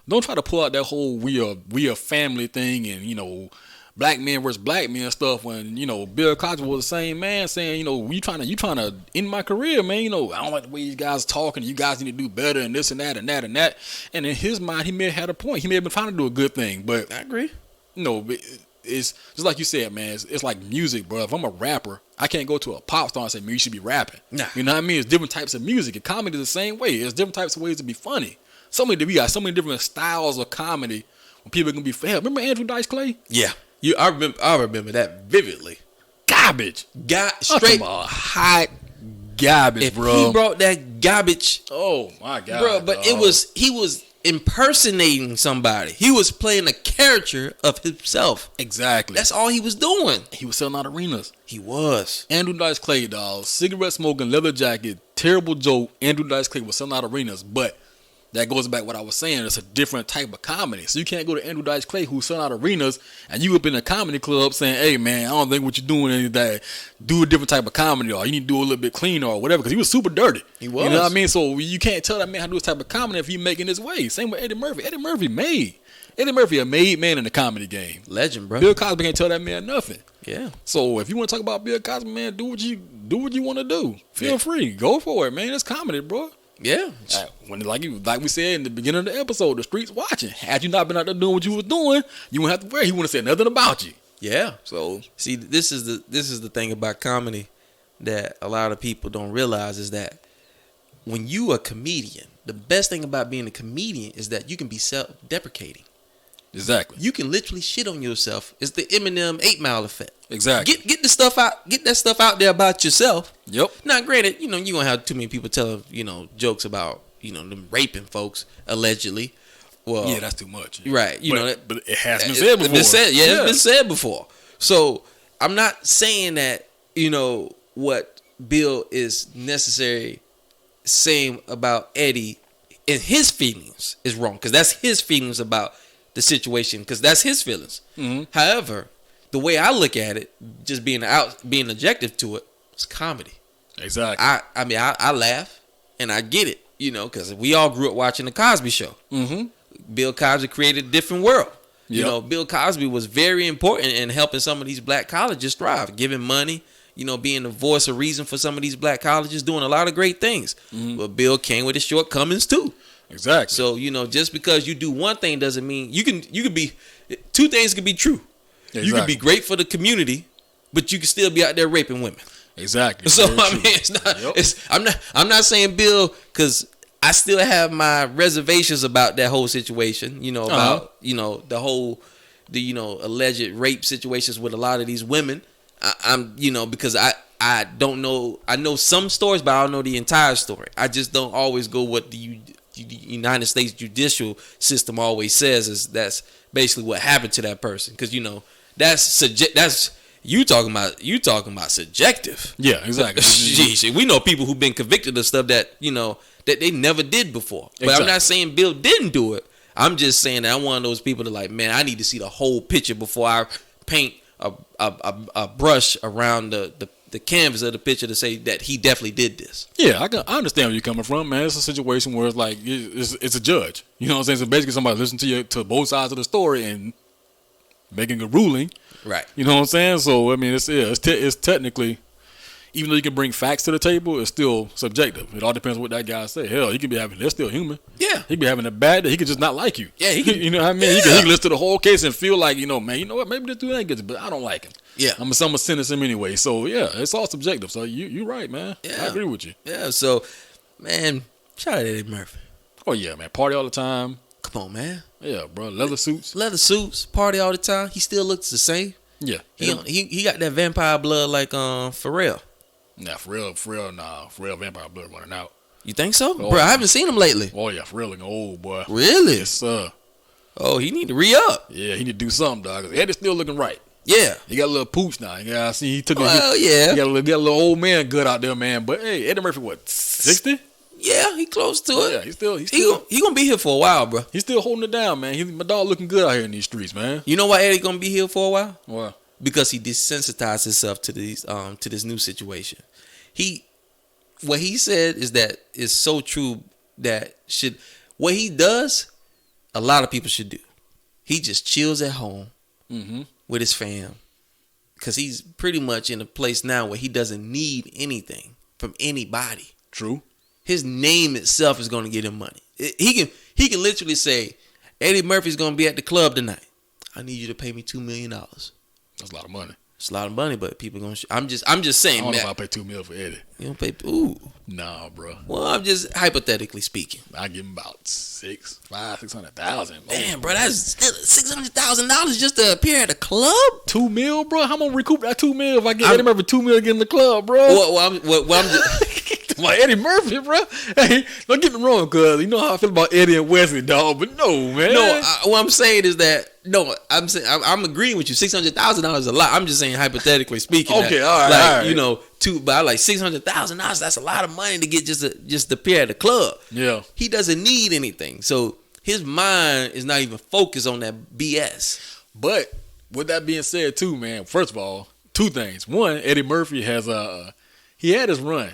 don't try to pull out that whole we are family thing and black men versus black men stuff when Bill Cosby was the same man saying you trying to end my career, man. I don't like the way these guys talking. You guys need to do better and this and that and that and that. And in his mind, he may have had a point. He may have been trying to do a good thing, but
I agree.
It's just like you said, man. It's like music, bro. If I'm a rapper, I can't go to a pop star and say, man, you should be rapping.
Nah.
You know what I mean? It's different types of music. And comedy is the same way. There's different types of ways to be funny. We got so many different styles of comedy when people can be. Hell, remember Andrew Dice Clay?
Yeah, I remember that vividly.
Garbage.
Straight
hot garbage, bro.
He brought that garbage.
Oh my god,
bro! But he was impersonating somebody. He was playing a character of himself.
Exactly.
That's all he was doing.
He was selling out arenas.
He was.
Andrew Dice Clay, dog. Cigarette smoking, leather jacket, terrible joke. Andrew Dice Clay was selling out arenas, but that goes back to what I was saying. It's a different type of comedy. So you can't go to Andrew Dice Clay, who's selling out arenas, and you up in a comedy club saying, hey, man, I don't think what you're doing is that. Do a different type of comedy, or you need to do a little bit cleaner or whatever, because he was super dirty.
He was.
You know what I mean? So you can't tell that man how to do this type of comedy if he's making his way. Same with Eddie Murphy. Eddie Murphy a made man in the comedy game.
Legend, bro.
Bill Cosby can't tell that man nothing.
Yeah.
So if you want to talk about Bill Cosby, man, do what you want to do. Feel free. Go for it, man. It's comedy, bro.
Yeah.
Like we said in the beginning of the episode, the streets watching. Had you not been out there doing what you was doing, you wouldn't have to worry. He wouldn't have said nothing about you.
Yeah.
So
see, this is the thing about comedy that a lot of people don't realize is that when you a comedian, the best thing about being a comedian is that you can be self-deprecating.
Exactly.
You can literally shit on yourself. It's the Eminem 8 Mile effect.
Exactly.
Get the stuff out. Get that stuff out there about yourself.
Yep.
Now, granted, you gonna have too many people telling jokes about them raping folks allegedly. Well,
yeah, that's too much.
Right.
But it has been said before.
It's been said before. So I'm not saying that what Bill is necessary saying about Eddie and his feelings is wrong, because that's his feelings about the situation, because that's his feelings.
Mm-hmm.
However, the way I look at it, just being objective to it, it's comedy.
Exactly.
I laugh and I get it, because we all grew up watching the Cosby Show.
Mm-hmm.
Bill Cosby created a different world.
Yep.
Bill Cosby was very important in helping some of these black colleges thrive, giving money, being the voice of reason for some of these black colleges, doing a lot of great things.
Mm-hmm.
But Bill came with his shortcomings too.
Exactly.
So, just because you do one thing doesn't mean you could be, two things could be true. Exactly. You could be great for the community, but you could still be out there raping women.
Exactly.
So it's not. Yep. I'm not saying Bill, because I still have my reservations about that whole situation. About the whole alleged rape situations with a lot of these women. I'm because I don't know. I know some stories, but I don't know the entire story. I just don't always go what the United States judicial system always says is that's basically what happened to that person, because that's you talking about subjective.
Yeah, exactly.
Jeez, we know people who've been convicted of stuff that that they never did before. But exactly. I'm not saying Bill didn't do it. I'm just saying that I'm one of those people that like, man, I need to see the whole picture before I paint a brush around the canvas of the picture to say that he definitely did this.
Yeah, I understand where you're coming from, man. It's a situation where it's like it's a judge. You know what I'm saying? So basically, somebody listening to both sides of the story and making a ruling.
Right.
You know what I'm saying? So I mean, it's technically even though you can bring facts to the table, it's still subjective. It all depends on what that guy say. Hell, he could be having, they're still human.
Yeah.
He could be having a bad day. He could just not like you.
Yeah, he could,
you know what I mean?
Yeah.
He could listen to the whole case and feel like, man, you know what? Maybe this dude ain't good, but I don't like him.
Yeah.
I'm gonna sentence him anyway. So yeah, it's all subjective. So you're right, man.
Yeah.
I agree with you.
Yeah. So, man, shout out to Eddie Murphy.
Oh yeah, man. Party all the time.
Come on, man.
Yeah, bro. Leather suits.
Party all the time. He still looks the same.
Yeah.
He got that vampire blood like Pharrell.
Nah, for real, vampire blood running out.
You think so?
Oh,
bro, I haven't seen him lately.
Oh yeah, for real looking old, boy.
Really?
Yes, sir.
Oh, he need to re-up.
Yeah, he need to do something, dog. 'Cause Eddie's still looking right.
Yeah.
He got a little pooch now. Yeah, I see he took
Well, yeah.
He got a little old man good out there, man. But hey, Eddie Murphy, what, 60?
Yeah, he close to it.
Yeah, he's still
he gonna be here for a while, bro.
He's still holding it down, man. My dog looking good out here in these streets, man.
You know why Eddie gonna be here for a while?
Why?
Because he desensitized himself to this new situation. What he said is that is so true that what he does, a lot of people should do. He just chills at home with his fam, because he's pretty much in a place now where he doesn't need anything from anybody.
True.
His name itself is going to get him money. He can literally say, Eddie Murphy's going to be at the club tonight. I need you to pay me $2 million.
That's a lot of money.
It's a lot of money, but people going to. I'm just saying.
I don't know
that.
if I pay $2 million for Eddie.
You don't pay. Ooh.
Nah, bro.
Well, I'm just hypothetically speaking.
I give him about $600,000.
Damn, bro, that's still $600,000 just to appear at a club.
$2 million, bro. How am I gonna recoup that $2 million if I get Eddie Murphy $2 million in the club, bro?
I'm just.
My Eddie Murphy, bro. Hey, don't get me wrong, cuz you know how I feel about Eddie and Wesley, dog. But no, man.
No, what I'm saying is that I'm saying I'm agreeing with you. $600,000 is a lot. I'm just saying hypothetically speaking.
Okay, all right,
like
all right.
you know, but like $600,000, that's a lot of money to get just to appear at the club.
Yeah.
He doesn't need anything, so his mind is not even focused on that BS.
But with that being said, too, man. First of all, two things. One, Eddie Murphy has he had his run.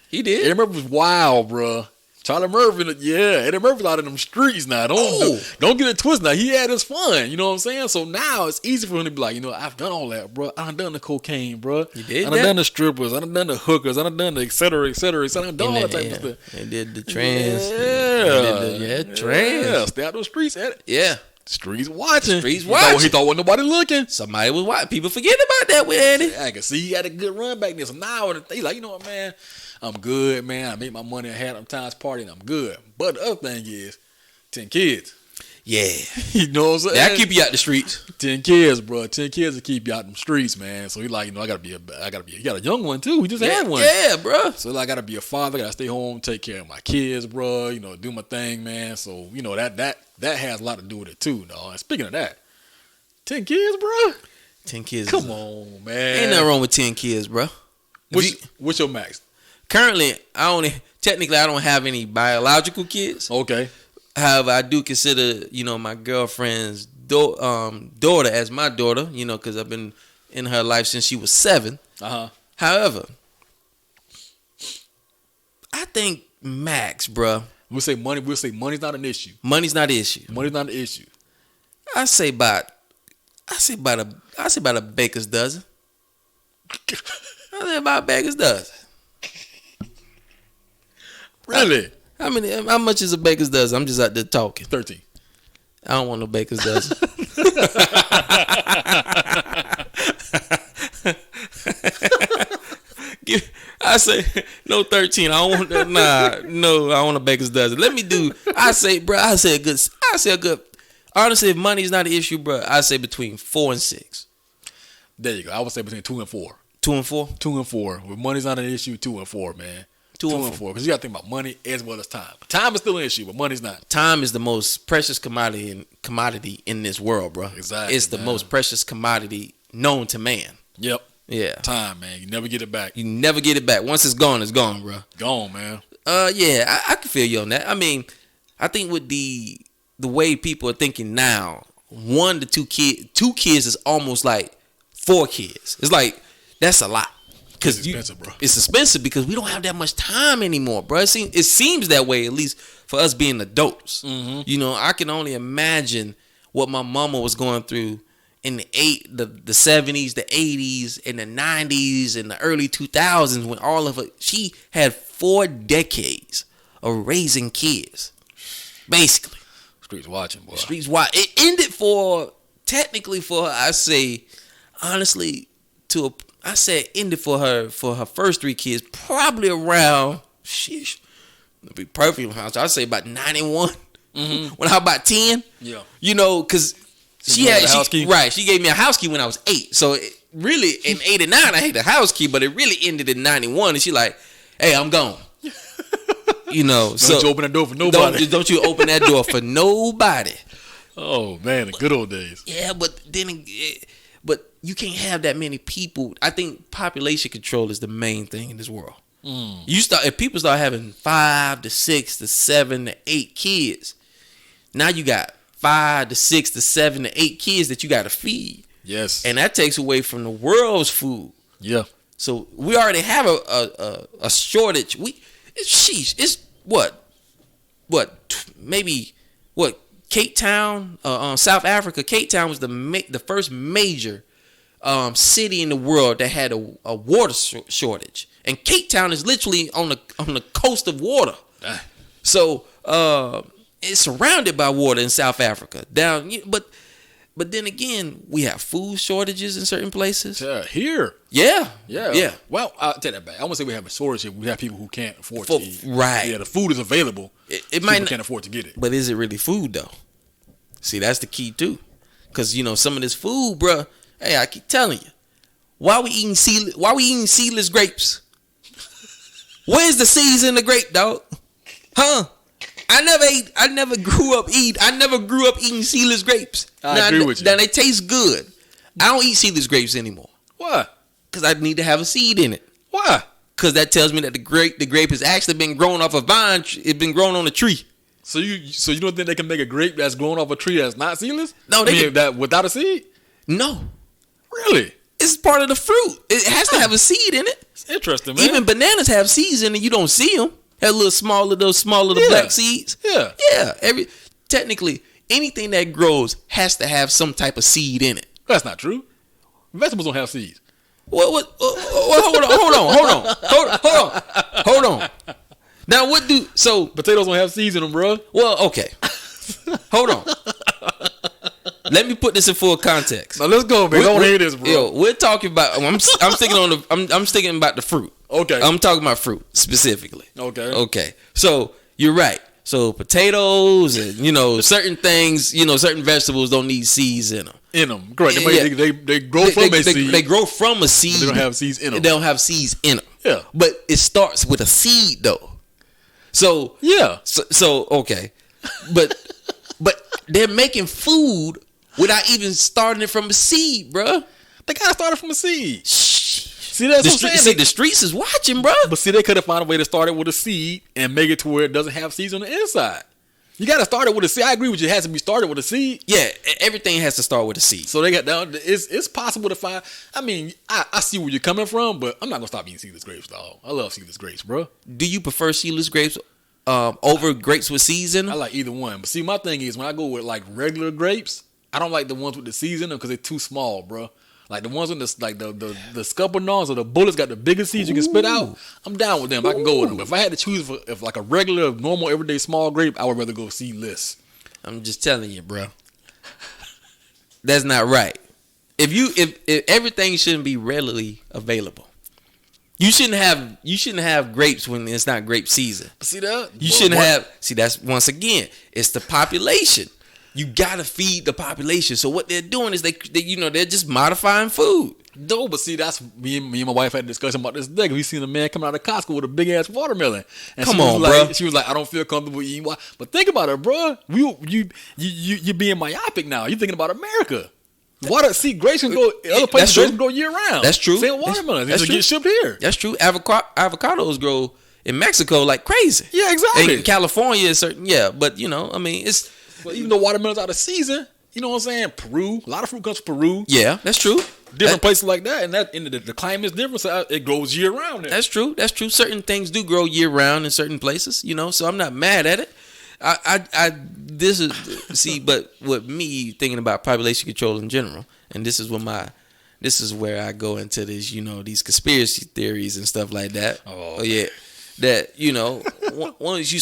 He did.
Eddie Murphy was wild, bro. Charlie Murphy, yeah, Eddie Murphy's out in them streets now. Don't get it twisted now. He had his fun, you know what I'm saying? So now it's easy for him to be like, I've done all that, bro. I done the cocaine, bro.
You did
I done the strippers. I done the hookers. I done the et cetera, et cetera, et cetera. I done all that type of stuff.
They did the trans.
Trans. Yeah, stay out those streets, Eddie.
Yeah.
Streets watching.
Streets watching.
He thought wasn't nobody looking.
Somebody was watching. People forget about that with Eddie.
I can see he had a good run back then. So now he's like, you know what, man? I'm good, man. I make my money. I had them times partying. I'm good. But the other thing is, 10 kids.
Yeah.
You know what I'm saying?
That'll keep you out the streets.
10 kids, bro. 10 kids will keep you out them streets, man. So he like, I gotta be. He got a young one too. He just had one.
Yeah, bro.
So I gotta be a father. Gotta stay home, take care of my kids, bro. Do my thing, man. So that has a lot to do with it too, dog. And speaking of that, 10 kids, bro.
10 kids.
Come on, man.
Ain't nothing wrong with 10 kids, bro.
What's your max?
Currently, I don't have any biological kids.
Okay.
However, I do consider, my girlfriend's daughter as my daughter, because I've been in her life since she was 7.
Uh-huh.
However, I think max, bro.
We'll say money's not an issue.
Money's not an issue.
Money's not an issue.
I say about a baker's dozen. I say about a baker's dozen.
Really?
How much is a baker's dozen? I'm just out there talking.
13.
I don't want no baker's dozen. I say no 13. I don't want that. Nah, no, I want a baker's dozen. Let me do. I say a good. Honestly, if money's not an issue, bro, I say between 4 and 6.
There you go. I would say between 2 and 4.
2 and 4.
2 and 4. If money's not an issue, 2 and 4, man. 2 and 4. Because you got to think about money as well as time. Time is still an issue, but money's not.
Time is the most precious commodity in this world, bro.
Exactly.
It's the most precious commodity known to man.
Yep.
Yeah.
Time, man. You never get it back.
You never get it back. Once it's gone, bro.
Gone, man.
Yeah, I can feel you on that. I mean, I think with the way people are thinking now, 1 to 2 kids, 2 kids is almost like 4 kids. It's like that's a lot.
It's expensive, bro.
It's expensive because we don't have that much time anymore, bro. It seems that way, at least for us being adults. Mm-hmm. I can only imagine what my mama was going through, in the 70s, the 80s, and the 90s, and the early 2000s, when all of it, she had 4 decades of raising kids, basically.
Streets watching, boy.
Streets watch. It ended technically for her, I say, honestly, ended for her first 3 kids, probably around, to be perfectly honest, I'd say about 91. Mm-hmm. When how about 10?
Yeah.
You know, because she gave me a house key when I was 8. So really in 8 and 9 I had the house key, but it really ended in 91. And she like, hey, I'm gone. You know,
don't you open that door for nobody.
Don't you open that door for nobody.
Oh man, the good old days.
Yeah, but you can't have that many people. I think population control is the main thing in this world. If people start having 5 to 6 to 7 to 8 kids, now you got 5 to 6 to 7 to 8 kids that you got to feed.
Yes,
and that takes away from the world's food.
Yeah.
So we already have a shortage. It's Cape Town, South Africa. Cape Town was the first major city in the world that had a water shortage, and Cape Town is literally on the coast of water. So it's surrounded by water in South Africa. But then again, we have food shortages in certain places.
Here.
Yeah.
Well, I'll take that back. I won't say we have a shortage. We have people who can't afford to eat.
Right.
Yeah, the food is available.
It might
can't afford to get it.
But is it really food though? See, that's the key too. Because some of this food, bruh. Hey, I keep telling you, why we eating seedless grapes? Where's the seeds in the grape, dog? Huh? I never grew up eating seedless grapes.
I agree with you.
Now they taste good. I don't eat seedless grapes anymore.
Why?
Because I need to have a seed in it.
Why?
Because that tells me that the grape has actually been grown off a vine. It's been grown on a tree.
So you don't think they can make a grape that's grown off a tree that's not seedless?
No,
that without a seed?
No.
Really?
It's part of the fruit. It has to have a seed in it.
It's interesting, man.
Even bananas have seeds in it. You don't see them. Have those small little black seeds.
Yeah.
Yeah. Technically, anything that grows has to have some type of seed in it.
That's not true. Vegetables don't have seeds.
Hold on. Now
potatoes don't have seeds in them, bro?
Well, okay. Hold on. Let me put this in full context.
Now let's go, man. I want to hear this, bro.
Yo, we're talking about. I'm sticking about the fruit.
Okay.
I'm talking about fruit specifically.
Okay.
So you're right. So potatoes and certain things, certain vegetables don't need seeds in them.
Correct. They grow from a seed.
They grow from a seed.
They don't have seeds in them.
They don't have seeds in them.
Yeah.
But it starts with a seed though. So
yeah.
So okay. But they're making food without even starting it from a seed, bruh.
They gotta start it from a seed.
See, that's what I'm saying. The streets is watching, bro.
But see, they could have found a way to start it with a seed and make it to where it doesn't have seeds on the inside. You got to start it with a seed. I agree with you. It has to be started with a seed.
Yeah, everything has to start with a seed.
So they got down. It's possible to find. I mean, I see where you're coming from, but I'm not gonna stop eating seedless grapes, dog. I love seedless grapes, bro.
Do you prefer seedless grapes over grapes with seeds in them?
I like either one. But see, my thing is when I go with like regular grapes, I don't like the ones with the seeds in them because they're too small, bro. Like the ones with the scuppernons or the bullets got the biggest seeds you can spit out. I'm down with them. I can go with them. But if I had to choose if like a regular, normal, everyday small grape, I would rather go seedless.
I'm just telling you, bro. That's not right. If everything shouldn't be readily available. You shouldn't have grapes when it's not grape season.
See that?
You shouldn't have. See, that's once again, it's the population. You gotta feed the population. So what they're doing is they're just modifying food.
No, but see, that's me and my wife had a discussion about this day. We seen a man coming out of Costco with a big ass watermelon. And
bro.
She was like, I don't feel comfortable eating. But think about it, bro. You being myopic now. You're thinking about America. Grapes can go other places. Grapes can go year round.
That's true.
Same watermelons. They get shipped here.
That's true. Avocados grow in Mexico like crazy.
Yeah, exactly.
In California is certain. Yeah, but it's.
But even though watermelon's out of season, you know what I'm saying? Peru, a lot of fruit comes from Peru.
Yeah, that's true.
Different places like that, and the climate is different, so it grows year round.
That's true. Certain things do grow year round in certain places, so I'm not mad at it. But with me thinking about population control in general, and this is where I go into this, these conspiracy theories and stuff like that.
Oh
yeah, that once you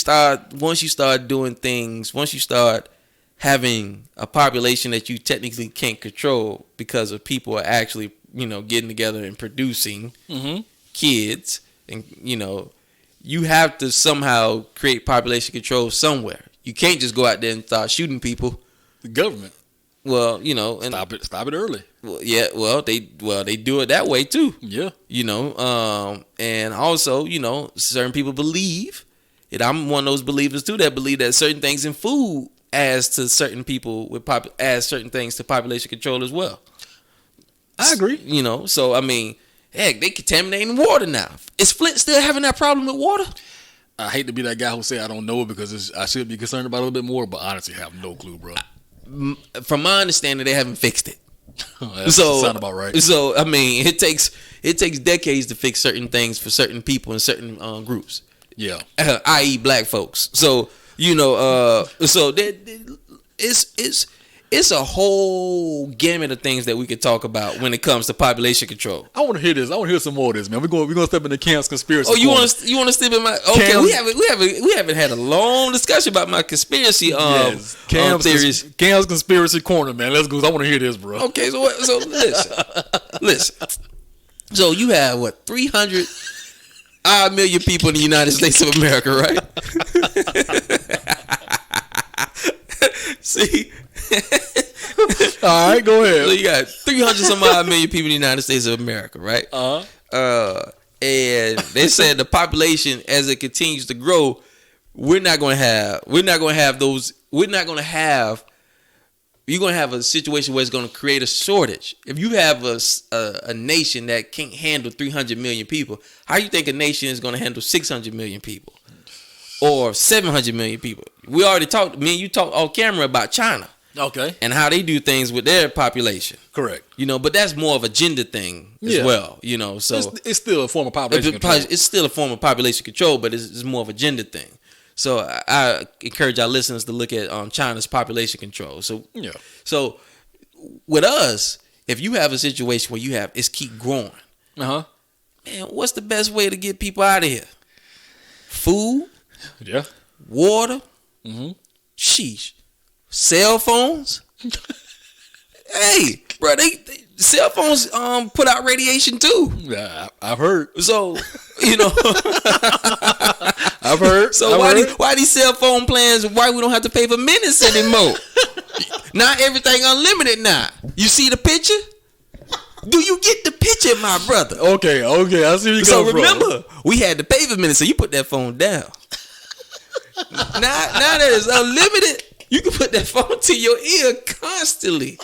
start doing things, once you start having a population that you technically can't control because of people are actually getting together and producing kids, and you have to somehow create population control somewhere. You can't just go out there and start shooting people.
The government.
Well, and
stop it early.
Well, yeah, they do it that way too.
Yeah.
And also, certain people believe, and I'm one of those believers too, that believe that certain things in food adds to certain people adds certain things to population control as well.
I agree.
So I mean, heck, they contaminating water now. Is Flint still having that problem with water?
I hate to be that guy who say I don't know because I should be concerned about it a little bit more, but honestly, I have no clue, bro.
From my understanding, they haven't fixed it.
That sound about right.
So I mean, it takes decades to fix certain things for certain people and certain groups.
Yeah,
i.e., black folks. So so it's a whole gamut of things that we could talk about when it comes to population control.
I want to hear this. I want to hear some more of this, man. We're going to step into Cam's conspiracy.
Oh, you want to step in my? Okay, we haven't had a long discussion about my conspiracy
Cam's
theories.
Cam's conspiracy corner, man. Let's go. I want to hear this, bro.
Okay, so listen. So you have 300 odd million people in the United States of America, right? See.
All right, go ahead.
So you got 300 some odd million people in the United States of America, right? And they said the population, as it continues to grow, you're going to have a situation where it's going to create a shortage. If you have a nation that can't handle 300 million people, how you think a nation is going to handle 600 million people or 700 million people? We already talked. Me and you talked off camera about China.
Okay.
And how they do things with their population.
Correct.
But that's more of a gender thing as well. So
it's still a form of population control.
It's still a form of population control, but it's more of a gender thing. So I encourage our listeners to look at China's population control. So with us, if you have a situation where it's keep growing, man, what's the best way to get people out of here? Food, water, sheesh. Cell phones. Hey, bro, they cell phones put out radiation too.
Yeah, I've heard.
So
I've heard.
So why these cell phone plans? Why we don't have to pay for minutes anymore? Not everything unlimited now. You see the picture? Do you get the picture, my brother?
Okay, I see you.
So remember, we had to pay for minutes, so you put that phone down. Now that it's unlimited. You can put that phone to your ear constantly.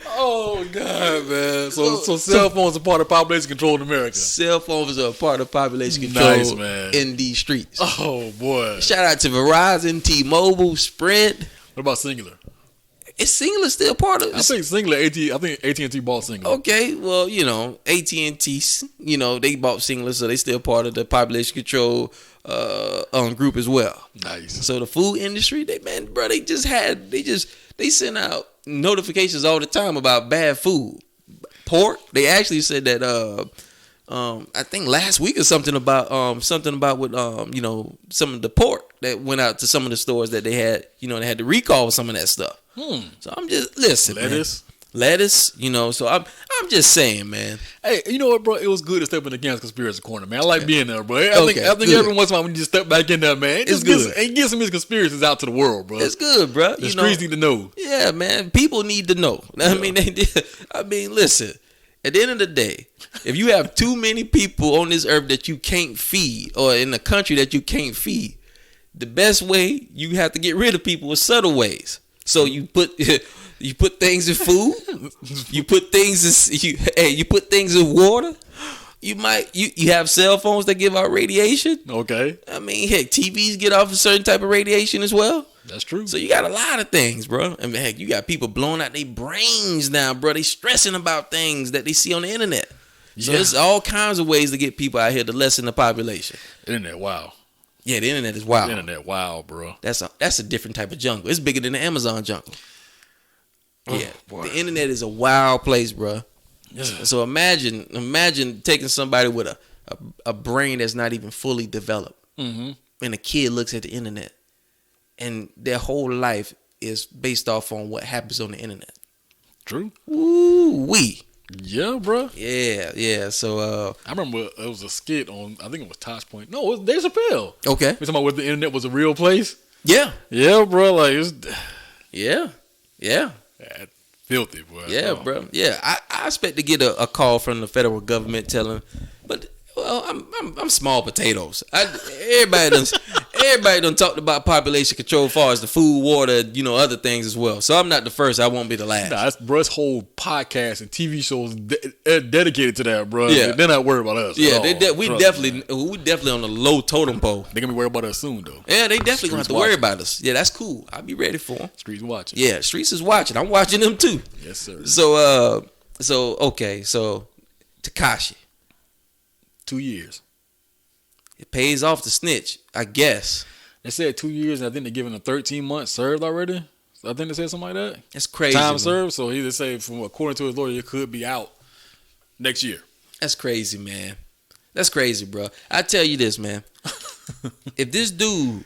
Oh God, man! So cell phones are part of population control in America.
Cell phones are a part of population control in these streets.
Oh boy!
Shout out to Verizon, T-Mobile, Sprint.
What about Singular?
Is Singular still part of it?
I think Singular, I think AT&T bought Singular.
Okay, well, AT&T, they bought Singular, so they still part of the population control group as well.
Nice.
So the food industry, they send out notifications all the time about bad food. Pork, they actually said that I think last week or something about with some of the pork that went out to some of the stores that they had, they had to recall some of that stuff. So I'm just lettuce, so I'm just saying, man.
Hey, you know what, bro? It was good to step in the Cam's conspiracy corner, man. I like being there, bro. I think every once in a while when you just step back in there, man,
it's good.
And get some of these conspiracies out to the world, bro.
It's good, bro.
The streets need to know. Yeah,
man. People need to know. I mean, listen. At the end of the day, if you have too many people on this earth that you can't feed, or in a country that you can't feed, the best way you have to get rid of people is subtle ways. So you put things in food, you put things in water. You have cell phones that give out radiation.
Okay.
I mean, heck, TVs get off a certain type of radiation as well.
That's true.
So you got a lot of things, bro. I mean, heck, you got people blowing out their brains now, bro. They stressing about things that they see on the internet. So there's all kinds of ways to get people out here to lessen the population.
Internet, wow.
Yeah, the internet is wild.
The internet wild, bro.
That's a different type of jungle. It's bigger than the Amazon jungle. Yeah,
boy.
The internet is a wild place, bro. Yeah. So imagine taking somebody with a brain that's not even fully developed, and a kid looks at the internet, and their whole life is based off on what happens on the internet.
True.
Ooh wee.
Yeah, bro.
Yeah. So
I remember it was a skit on. I think it was Tosh Point. No, it was Dave Chappelle.
Okay.
We talking about whether the internet was a real place.
Yeah.
Yeah, bro. Like it's.
Yeah.
Filthy, boy.
Yeah, bro. Yeah, I expect to get a call from the federal government telling, but well, I'm small potatoes. Everybody done talked about population control as far as the food, water, other things as well. So I'm not the first. I won't be the last.
Nah, bruh's whole podcast and TV shows dedicated to that, bro.
Yeah,
they're not worried about us.
Yeah, we definitely on the low totem pole.
They're gonna be worried about us soon, though.
Yeah, they definitely gonna have to worry about us. Yeah, that's cool. I'll be ready for them.
Streets watching.
Yeah, Streets is watching. I'm watching them too.
Yes, sir.
So okay, so Tekashi.
2 years.
It pays off to snitch, I guess.
They said 2 years, and I think they're giving him 13 months served already. So I think they said something like that.
That's crazy.
Time served. So he just say, according to his lawyer, it could be out next year.
That's crazy, man. That's crazy, bro. I tell you this, man. if this dude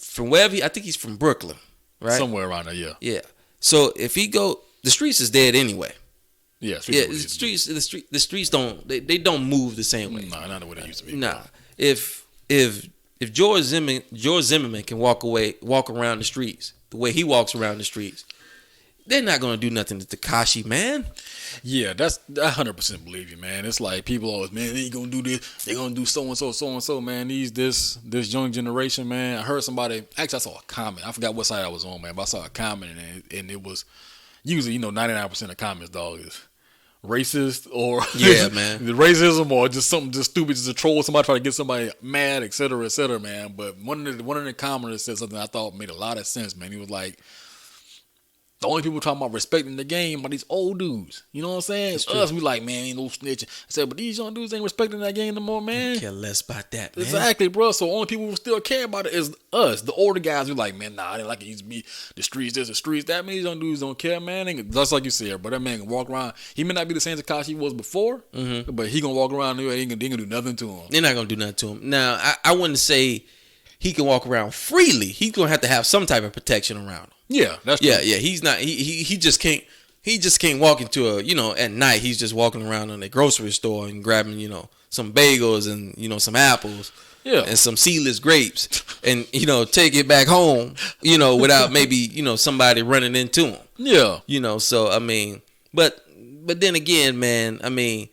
from wherever I think he's from Brooklyn, right?
Somewhere around there, yeah.
Yeah. So if he go, the streets is dead anyway.
Yeah,
the streets don't they don't move the same way.
Nah, not the way they used to be.
Nah. If George Zimmerman can walk around the streets the way he walks around the streets, they're not gonna do nothing to Tekashi, man.
Yeah, I 100% believe you, man. It's like people always, man, they gonna do this, they gonna do so and so, man. This young generation, man. I heard somebody, actually I saw a comment. I forgot what site I was on, man, but I saw a comment and it was usually 99% of comments, dog, is racist or
man,
the racism or just something just stupid, just to troll somebody, try to get somebody mad, et cetera, man. But one of the commenters said something I thought made a lot of sense, man. He was like, the only people talking about respecting the game are these old dudes. You know what I'm saying? It's us. We like, man, ain't no snitching. I said, but these young dudes ain't respecting that game no more, man.
I care less about that, man.
Exactly, bro. So only people who still care about it is us. The older guys, we like, man, nah, I didn't like it used to be the streets, this, the streets. That means young dudes don't care, man. Just like you said, but that man can walk around. He may not be the same Tekashi he was before, but he gonna walk around and they ain't gonna do nothing to him.
They're not gonna do nothing to him. Now, I wouldn't say he can walk around freely. He's gonna have to have some type of protection around him.
Yeah, that's true.
Yeah. He's not. He just can't. He just can't walk into at night. He's just walking around in a grocery store and grabbing some bagels and some apples.
Yeah.
And some seedless grapes and take it back home. Without maybe somebody running into him.
Yeah.
So I mean, but then again, man. I mean,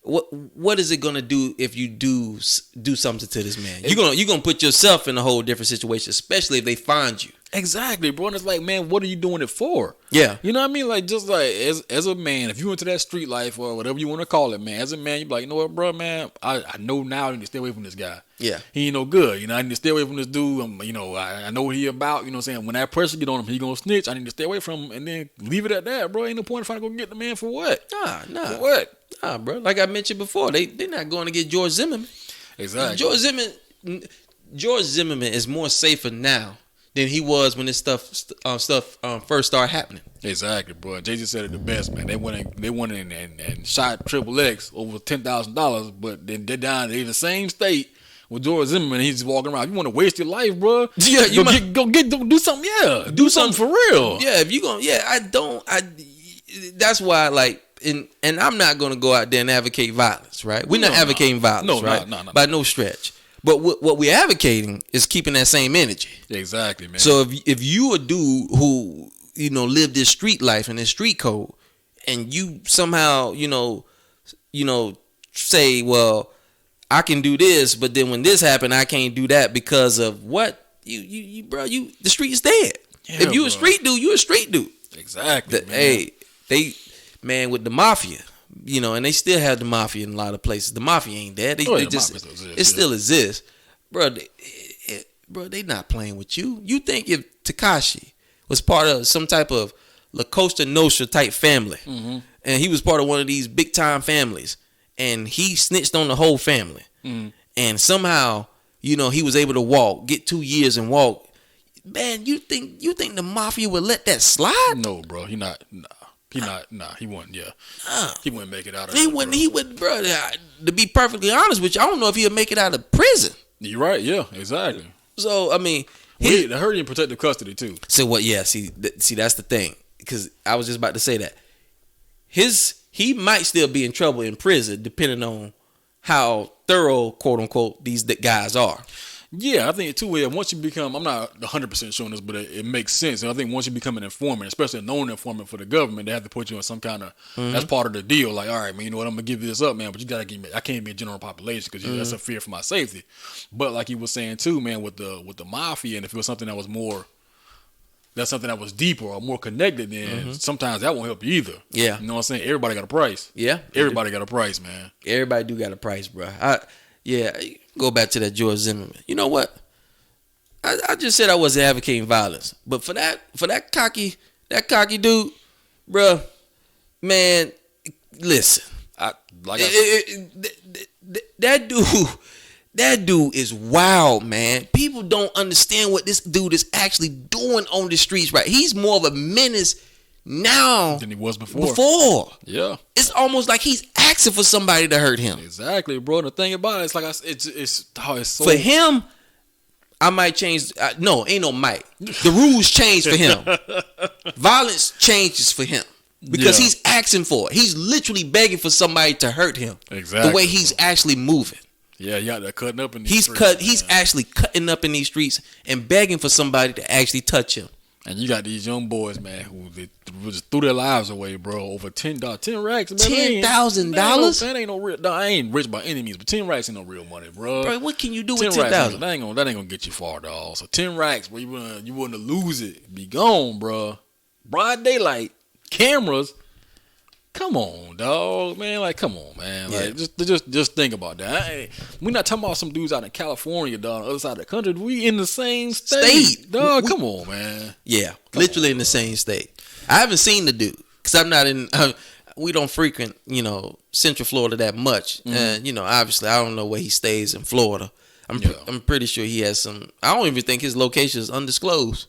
what is it gonna do if you do something to this man? You're gonna put yourself in a whole different situation, especially if they find you.
Exactly, bro. And it's like, man, what are you doing it for?
Yeah.
You know what I mean? Like, just like, as a man, if you into that street life or whatever you want to call it, man, as a man, you be like, you know what, bro, man, I know now I need to stay away from this guy.
Yeah. He
ain't no good. I need to stay away from this dude. I know what he about. You know what I'm saying? When that pressure get on him, he gonna snitch. I need to stay away from him and then leave it at that, bro. Ain't no point in trying to go get the man for what?
Nah.
For what?
Nah, bro. Like I mentioned before, they're not going to get George Zimmerman.
Exactly.
George Zimmerman is more safer now than he was when this stuff first started happening.
Exactly, bro. Jay-Z said it the best, man. They went in and shot Triple X over $10,000, but then they're down in the same state with George Zimmerman. And he's just walking around. You want to waste your life, bro?
Yeah, you
do something. Yeah, do something for real.
Yeah, if you gonna, that's why, like, and I'm not gonna go out there and advocate violence, right? We're not advocating violence, right? No. By no stretch. But what we're advocating is keeping that same energy.
Exactly, man.
So if you a dude who live this street life and this street code, and you somehow say, well, I can do this, but then when this happened, I can't do that because of what bro, the street is dead. Yeah, if you a street dude, you a street dude.
Exactly.
Man, with the mafia. And they still have the mafia in a lot of places. The mafia ain't dead. It still exists. Bro, they not playing with you. You think if Tekashi was part of some type of La Costa Nostra type family, and he was part of one of these big time families, and he snitched on the whole family, and somehow, he was able to walk, get 2 years and walk. Man, you think the mafia would let that slide?
No, bro. He not. Nah. He wouldn't. Yeah. He wouldn't make it out of.
He wouldn't, bro. To be perfectly honest with you, I don't know if he'll make it out of prison.
You're right. Yeah. Exactly.
So I mean,
they heard him in protective custody too.
So what? Yeah. See, that's the thing. Because I was just about to say that he might still be in trouble in prison, depending on how thorough, quote unquote, these guys are.
Yeah, I think too. Once you become, I'm not 100% sure on this, but it makes sense. And I think once you become an informant, especially a known informant for the government, they have to put you in some kind of. That's part of the deal. Like, all right, man, you know what? I'm gonna give you this up, man, but you gotta give me. I can't be a general population because that's a fear for my safety. But like you were saying too, man, with the mafia, and if it was something that was more. That's something that was deeper or more connected, then sometimes that won't help you either.
Yeah.
You know what I'm saying? Everybody got a price.
Yeah.
Everybody got a price, man.
Everybody do got a price, bro. Go back to that George Zimmerman. You know what? I just said I wasn't advocating violence. But for that cocky dude, bro, man, listen. That dude is wild, man. People don't understand what this dude is actually doing on the streets, right? He's more of a menace now
than he was before. Yeah.
It's almost like he's asking for somebody to hurt him.
Exactly, bro. The thing about it, it's so...
For him, I might change... no, ain't no might. The rules change for him. Violence changes for him. Because he's asking for it. He's literally begging for somebody to hurt him.
Exactly.
The way he's actually moving.
Yeah, they're cutting up in these streets.
He's actually cutting up in these streets and begging for somebody to actually touch him.
And you got these young boys, man, who they just threw their lives away, bro. Over $10 racks, man.
$10,000?
That ain't no real. No, I ain't rich by any means, but 10 racks ain't no real money, bro.
Bro, what can you do with
10,000?
$10,000?
That ain't gonna get you far, dog. So 10 racks, bro, you wouldn't lose it, be gone, bro. Broad daylight, cameras. Come on, dog, man. Like, come on, man. Like, just think about that. We're not talking about some dudes out in California, dog, on the other side of the country. We in the same state. Dog. Come on, man.
Yeah, literally in the same state. I haven't seen the dude because I'm not in. We don't frequent, Central Florida that much, and obviously I don't know where he stays in Florida. I'm pretty sure he has some. I don't even think his location is undisclosed.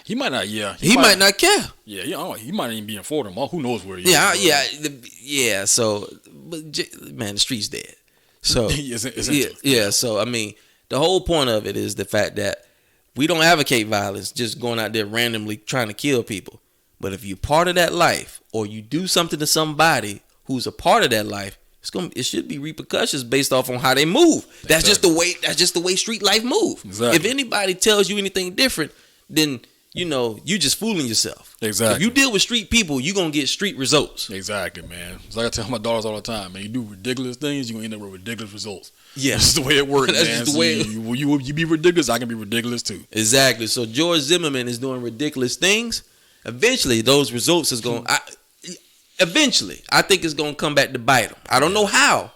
He might not. Yeah,
he might not care.
Yeah, he might not even be in Florida. Who knows where he is?
Yeah. So, but man, the street's dead. So
yeah.
So I mean, the whole point of it is the fact that we don't advocate violence, just going out there randomly trying to kill people. But if you're part of that life, or you do something to somebody who's a part of that life, it should be repercussions based off on how they move. That's just the way street life moves.
Exactly.
If anybody tells you anything different, then you just fooling yourself.
Exactly.
If you deal with street people, you're going to get street results.
Exactly, man. It's like I tell my daughters all the time, man. You do ridiculous things, you're going to end up with ridiculous results.
Yeah.
That's the way it works,
That's
man.
just the way
you be ridiculous, I can be ridiculous too.
Exactly. So George Zimmerman is doing ridiculous things. Eventually, those results is going... I think it's going to come back to bite him. I don't know how,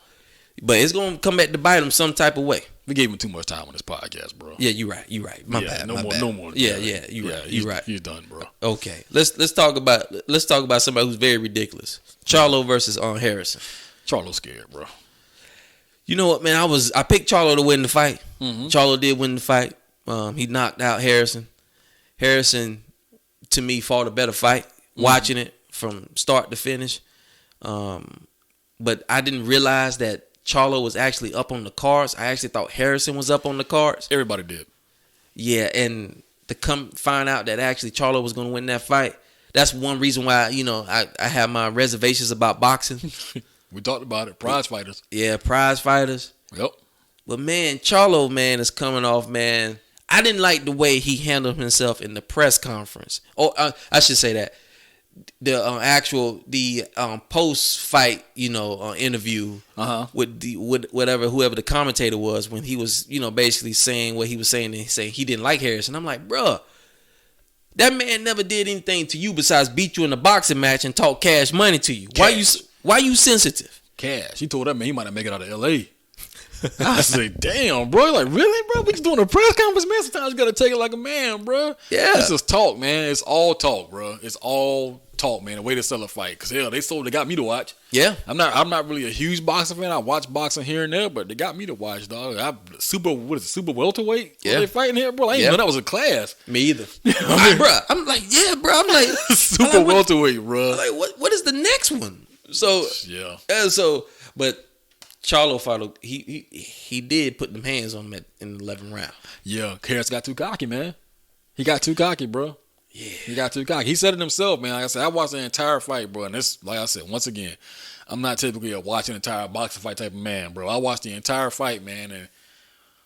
but it's going to come back to bite him some type of way.
We gave him too much time on this podcast, bro.
Yeah, you're right. My bad.
No more.
Yeah, you're right.
You're done, bro.
Okay, let's talk about somebody who's very ridiculous. Charlo versus Harrison.
Charlo's scared, bro.
You know what, man? I picked Charlo to win the fight.
Mm-hmm.
Charlo did win the fight. He knocked out Harrison. Harrison, to me, fought a better fight. Mm-hmm. Watching it from start to finish, but I didn't realize that Charlo was actually up on the cards. I actually thought Harrison was up on the cards.
Everybody did.
Yeah, and to come find out that actually Charlo was going to win that fight, that's one reason why, I have my reservations about boxing.
We talked about it. Prize fighters.
Yeah, prize fighters.
Yep.
But, man, Charlo, man, is coming off, man. I didn't like the way he handled himself in the press conference. I should say that. The post fight interview with whoever the commentator was, when he was basically saying what he was saying, and saying he didn't like Harrison. I'm like, bruh, that man never did anything to you besides beat you in a boxing match and talk cash money to you. Why you sensitive?
Cash. He told that man he might not make it out of L.A. I say, damn, bro. Like, really, bro? We just doing a press conference, man. Sometimes you gotta take it like a man, bro.
Yeah.
It's just talk, man. It's all talk, bro. It's all talk, man. The way to sell a fight. Cause hell, they got me to watch.
Yeah.
I'm not really a huge boxing fan. I watch boxing here and there, but they got me to watch, dog. Super welterweight?
Yeah.
What they fighting here, bro? I ain't know that was a class.
Me either. I'm like, yeah, bro. I'm like,
super welterweight, bro.
I'm like, what is the next one? So
yeah.
But Charlo fought. He did put them hands on him in the 11th round.
Yeah, Harris got too cocky, man. He got too cocky, bro.
Yeah,
he got too cocky. He said it himself, man. Like I said, I watched the entire fight, bro. And this, like I said, once again, I'm not typically a watch an entire boxing fight type of man, bro. I watched the entire fight, man, and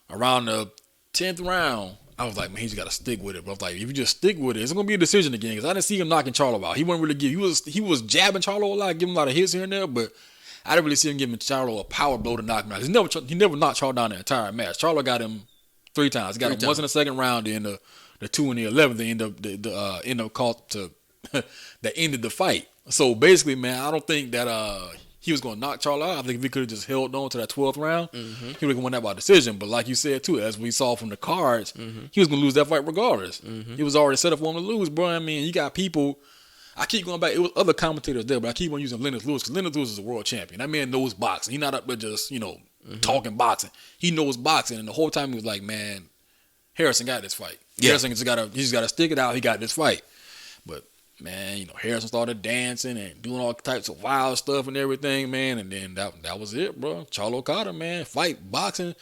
around the 10th round, I was like, man, he's got to stick with it, bro. I was like, if you just stick with it, it's gonna be a decision again. Because I didn't see him knocking Charlo out. He wasn't really he was jabbing Charlo a lot, giving him a lot of hits here and there, but I didn't really see him giving Charlo a power blow to knock him out. He never knocked Charlo down the entire match. Charlo got him 3 times. He got him once in the second round, then the 2 in the 11th, they end up called to that ended the fight. So basically, man, I don't think that he was going to knock Charlo out. I think if he could have just held on to that 12th round, he would have won that by decision. But like you said too, as we saw from the cards, he was going to lose that fight regardless. He was already set up for him to lose, bro. I mean, you got people. I keep going back. It was other commentators there, but I keep on using Leonard Lewis because Leonard Lewis is a world champion. That man knows boxing. He's not up there just talking boxing. He knows boxing, and the whole time he was like, man, Harrison got this fight. Yeah. Harrison just gotta stick it out. He got this fight. But man, Harrison started dancing and doing all types of wild stuff and everything, man. And then that was it, bro. Charlo caught him, man. Fight, boxing.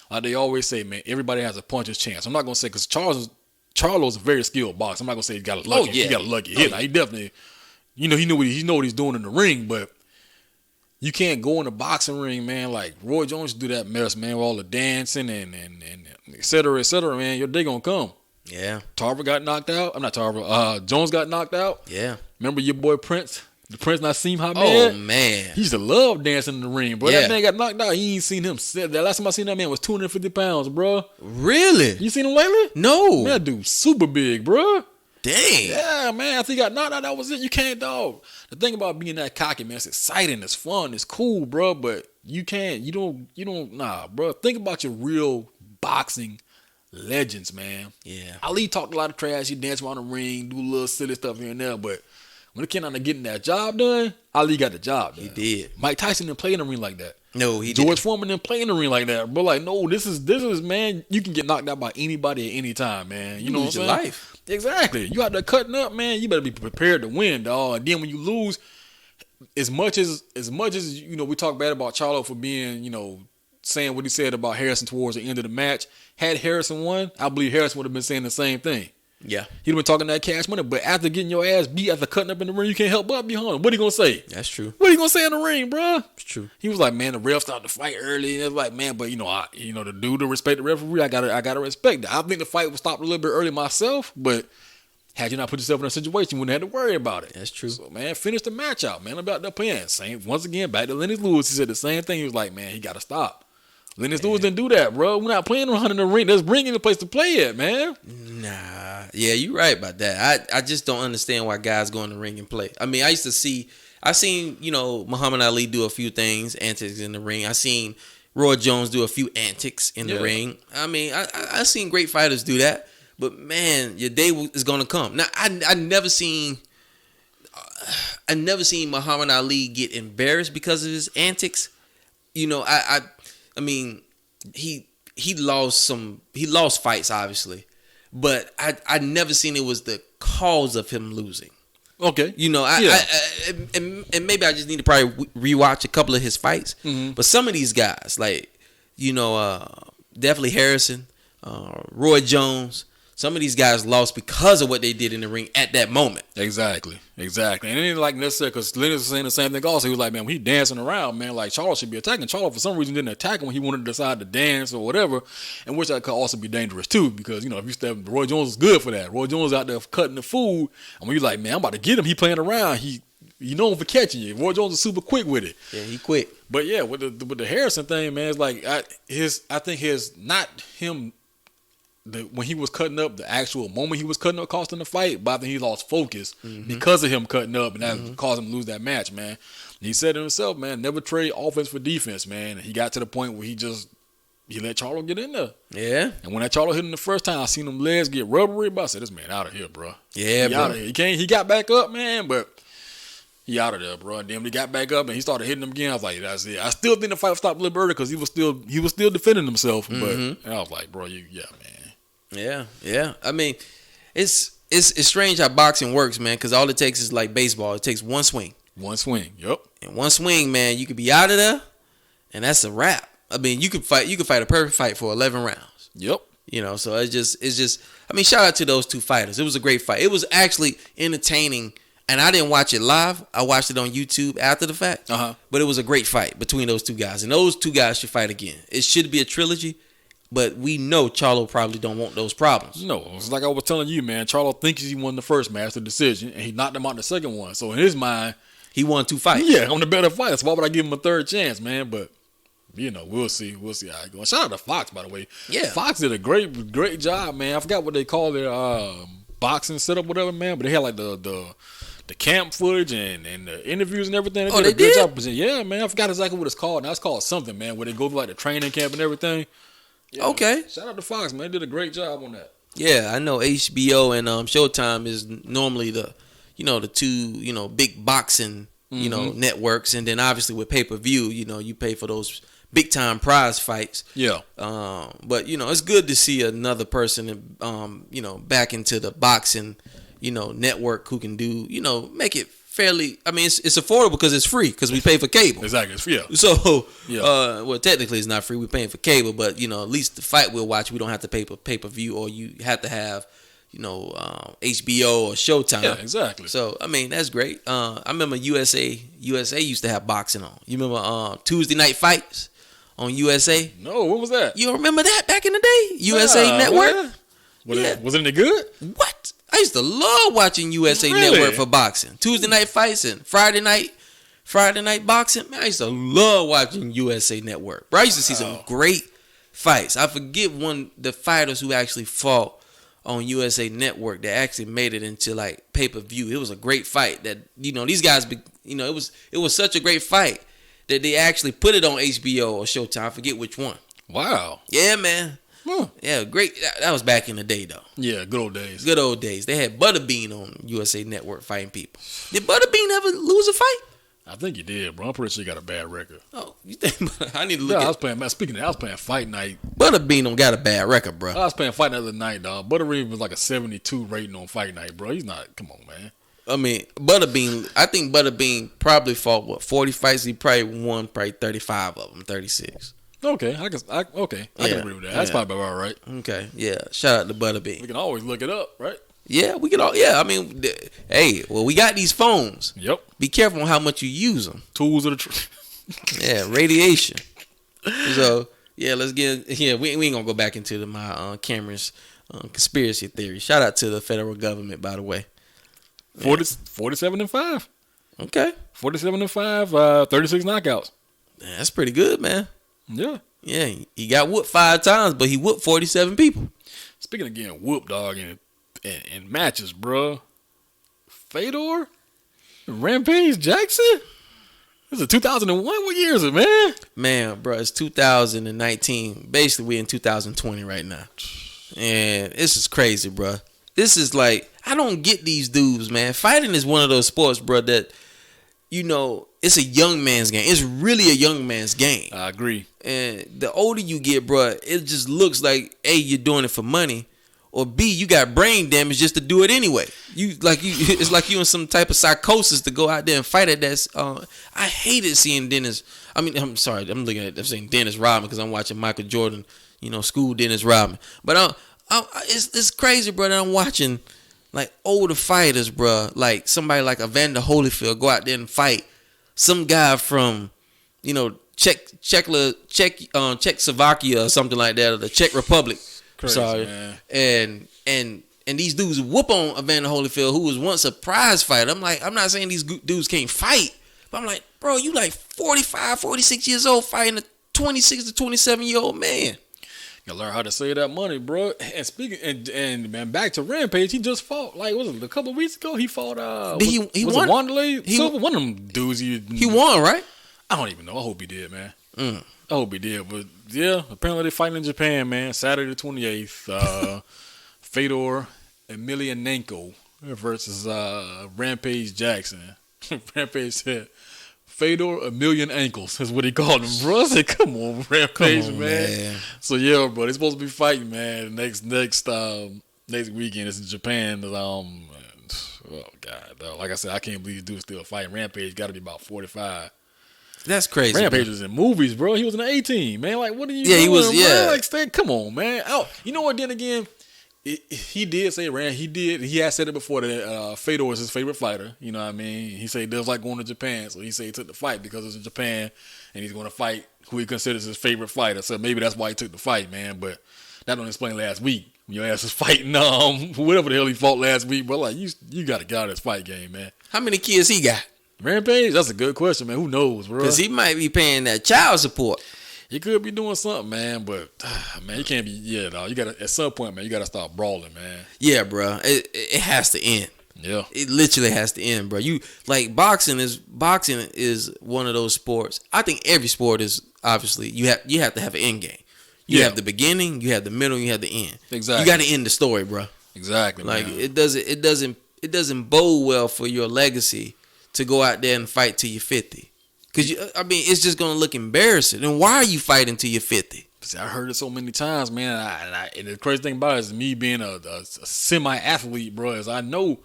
Like they always say, man, everybody has a puncher's chance. I'm not gonna say because Charlo's a very skilled boxer. I'm not gonna say he got a lucky. He got a lucky hit. Like, he definitely, he know what he's doing in the ring, but you can't go in the boxing ring, man. Like Roy Jones do that mess, man, with all the dancing and et cetera, man. Your day gonna come. Yeah. Tarver got knocked out. I'm not Tarver. Jones got knocked out. Yeah. Remember your boy Prince? The Prince Nassim Hamed?
Oh, man.
He used to love dancing in the ring, bro. Yeah. That man got knocked out. He ain't seen him. The last time I seen that man was 250 pounds, bro.
Really?
You seen him lately?
No.
Man, that dude super big, bro.
Dang.
Yeah, man. After he got knocked out, that was it. You can't, dog. The thing about being that cocky, man, it's exciting, it's fun, it's cool, bro. But you don't, nah, bro. Think about your real boxing legends, man. Yeah. Ali talked a lot of trash. He danced around the ring, do a little silly stuff here and there, but when it came down to getting that job done, Ali got the job done.
He did.
Mike Tyson didn't play in the ring like that.
No, he
George Foreman didn't play in the ring like that. But like, no, this is man, you can get knocked out by anybody at any time, man. You know what I'm saying? Life. Exactly. You out there cutting up, man. You better be prepared to win, dog. And then when you lose, as much as we talk bad about Charlo for being, saying what he said about Harrison towards the end of the match. Had Harrison won, I believe Harrison would have been saying the same thing. Yeah. He'd been talking that cash money, but after getting your ass beat, after cutting up in the ring, you can't help but be hung. What are you going to say?
That's true.
What are you going to say in the ring, bro?
It's true.
He was like, man, the ref started the fight early. And it was like, man, but the dude to respect the referee, I gotta respect that. I think the fight was stopped a little bit early myself, but had you not put yourself in a situation, you wouldn't have to worry about it.
That's true.
So, man, finish the match out, man. I'm about to playing. Once again, back to Lennox Lewis. He said the same thing. He was like, man, he got to stop. Lennox Lewis didn't do that, bro. We're not playing around in the ring. Let's bring in a place to play at, man.
Nah. Yeah, you're right about that. I just don't understand why guys go in the ring and play. I mean, I seen, Muhammad Ali do a few things, antics in the ring. I seen Roy Jones do a few antics in the ring. I mean, I seen great fighters do that. But, man, your day is going to come. Now, I never seen Muhammad Ali get embarrassed because of his antics. I mean, he lost fights, obviously, but I never seen it was the cause of him losing.
Okay,
and maybe I just need to probably rewatch a couple of his fights. Mm-hmm. But some of these guys, like definitely Harrison, Roy Jones. Some of these guys lost because of what they did in the ring at that moment.
Exactly. And it ain't like necessarily because Lennox was saying the same thing also. He was like, man, when he dancing around, man, like Charlo should be attacking. Charlo for some reason didn't attack him when he wanted to decide to dance or whatever, and which that could also be dangerous too because, if you step, Roy Jones is good for that. Roy Jones out there cutting the food, and when you're like, man, I'm about to get him, he playing around, he known for catching you. Roy Jones is super quick with it.
Yeah, he quick.
But yeah, with the Harrison thing, man, it's like when he was cutting up, the actual moment he was cutting up cost him the fight, but I think he lost focus because of him cutting up, and that caused him to lose that match, man. And he said it himself, man, never trade offense for defense, man. And he got to the point where he just he let Charlo get in there.
Yeah.
And when that Charlo hit him the first time, I seen them legs get rubbery. But I said, this man out of here, bro.
Yeah,
he
bro.
Out of here. He got back up, man, but he out of there, bro. And then when he got back up and he started hitting him again, I was like, that's it. I still think the fight stopped a little early because he was still defending himself. But I was like, bro, man.
Yeah. I mean, it's strange how boxing works, man, because all it takes is like baseball. It takes one swing.
One swing, yep.
And one swing, man, you could be out of there, and that's a wrap. I mean, you could fight a perfect fight for 11 rounds.
Yep.
You know, so it's just. I mean, shout out to those two fighters. It was a great fight. It was actually entertaining, and I didn't watch it live. I watched it on YouTube after the fact. But it was a great fight between those two guys, and those two guys should fight again. It should be a trilogy, but we know Charlo probably don't want those problems.
No, it's like I was telling you, man. Charlo thinks he won the first match, the decision, and he knocked him out in the second one. So in his mind,
he won 2 fights.
Yeah, I'm the better fighter. So why would I give him a third chance, man? But we'll see how it goes. Shout out to Fox, by the way.
Yeah,
Fox did a great job, man. I forgot what they call their boxing setup, whatever, man. But they had like the camp footage and the interviews and everything.
They did?
Job. Yeah, man. I forgot exactly what it's called. Now it's called something, man. Where they go to like the training camp and everything. Yeah,
okay.
Shout out to Fox, man. They did a great job on that.
Yeah, I know HBO and Showtime is normally the two big boxing networks, and then obviously with pay-per-view, you pay for those big time prize fights.
Yeah.
But it's good to see another person back into the boxing network who can do make it fairly. I mean, it's affordable because it's free because we pay for cable.
Exactly. It's free.
So well, technically it's not free. We're paying for cable, but at least the fight we'll watch, we don't have to pay for pay-per-view, or you have to have HBO or Showtime.
Yeah, exactly.
So I mean, that's great. I remember USA used to have boxing on. You remember Tuesday night fights on USA?
No, what was that?
You remember that back in the day? USA Network.
Was it any good?
What? I used to love watching USA Network for boxing. Tuesday night fights and Friday night boxing. Man, I used to love watching USA Network. Bro, I used to see some great fights. I forget the fighters who actually fought on USA Network that actually made it into like pay-per-view. It was a great fight that these guys it was such a great fight that they actually put it on HBO or Showtime. I forget which one.
Wow.
Yeah, man. Yeah, great. That was back in the day though.
Yeah, good old days.
Good old days. They had Butterbean on USA Network fighting people. Did Butterbean ever lose a fight?
I think he did, bro. I'm pretty sure he got a bad record.
Oh, you think? I need to look.
I was playing. Speaking of, I was playing Fight Night.
Butterbean don't got a bad record, bro.
I was playing Fight Night the other night, dog. Butterbean was like a 72 rating on Fight Night, bro. He's not. Come on, man.
I mean, Butterbean. I think Butterbean probably fought 40 fights. He probably won 35 of them, 36.
Okay, I can agree with that. That's probably about right.
Okay, yeah. Shout out to Butterbean.
We can always look it up, right?
Yeah, we can all. Yeah, I mean, hey, well, we got these phones.
Yep.
Be careful on how much you use them.
Tools of the trade.
Yeah, radiation. So yeah, let's get. Yeah, we ain't gonna go back into my Cameron's conspiracy theory. Shout out to the federal government, by the way.
47-5.
Okay.
47-5. 36 knockouts.
Man, that's pretty good, man.
Yeah.
Yeah, he got whooped 5 times, but he whooped 47 people.
Speaking of getting whooped, dog, in matches, bro. Fedor? Rampage Jackson? This is 2001? What year is it, man?
Man, bro, it's 2019. Basically, we're in 2020 right now. And this is crazy, bro. This is like, I don't get these dudes, man. Fighting is one of those sports, bro, that, it's a young man's game. It's really a young man's game.
I agree.
And the older you get, bro, it just looks like, A, you're doing it for money, or B, you got brain damage just to do it anyway. It's like you in some type of psychosis to go out there and fight at that. I hated seeing Dennis. I mean, I'm sorry, I'm saying Dennis Rodman because I'm watching Michael Jordan, school Dennis Rodman. But it's crazy, bro, that I'm watching like older fighters, bro, like somebody like Evander Holyfield go out there and fight some guy from, Czechoslovakia or something like that, or the Czech Republic.
Crazy,
sorry,
man.
And these dudes whoop on Evander Holyfield, who was once a prize fighter. I'm not saying these dudes can't fight, but I'm like, bro, you like 45, 46 years old fighting a 26 to 27-year-old man.
You gotta learn how to save that money, bro. And speaking and man, back to Rampage, he just fought was it a couple of weeks ago? He fought.
He won.
Wanderlei? One of them dudes.
He won, right?
I don't even know. I hope he did, man.
Mm.
I hope he did. But yeah, apparently they're fighting in Japan, man. Saturday the 28th. Fedor Emelianenko versus Rampage Jackson. Rampage said, Fedor a million ankles is what he called him, bro. I said, come on, Rampage, man. So yeah, bro, they're supposed to be fighting, man. Next weekend is in Japan. Oh God, like I said, I can't believe this dude's still fighting. Rampage got to be about 45.
That's crazy.
Rampage
bro.
was in movies, bro. He was in the 18, man. Like, what are you
Yeah,
doing,
he was.
bro?
Yeah,
like, come on, man. You know what? Then again, he did say He had said it before that Fedor is his favorite fighter. You know what I mean? He said he does like going to Japan, so he said he took the fight because it's in Japan, and he's going to fight who he considers his favorite fighter. So maybe that's why he took the fight, man. But that don't explain last week. Your ass was fighting whatever the hell he fought last week, bro. Like you got to get out of this fight game, man.
How many kids he got?
Rampage? That's a good question, man. Who knows, bro?
Because he might be paying that child support.
He could be doing something, man, but man, you can't be. Yeah, dog. You gotta at some point, man. You gotta stop brawling, man.
Yeah, bro. It has to end.
Yeah,
it literally has to end, bro. You like boxing is one of those sports. I think every sport is obviously you have to have an end game. You have the beginning, you have the middle, you have the end.
Exactly.
You got to end the story, bro.
Exactly.
Like
man.
it doesn't bode well for your legacy to go out there and fight till you're 50. Because, it's just going to look embarrassing. And why are you fighting till you're 50?
See, I heard it so many times, man. And the crazy thing about it is me being a semi-athlete, bro, is I know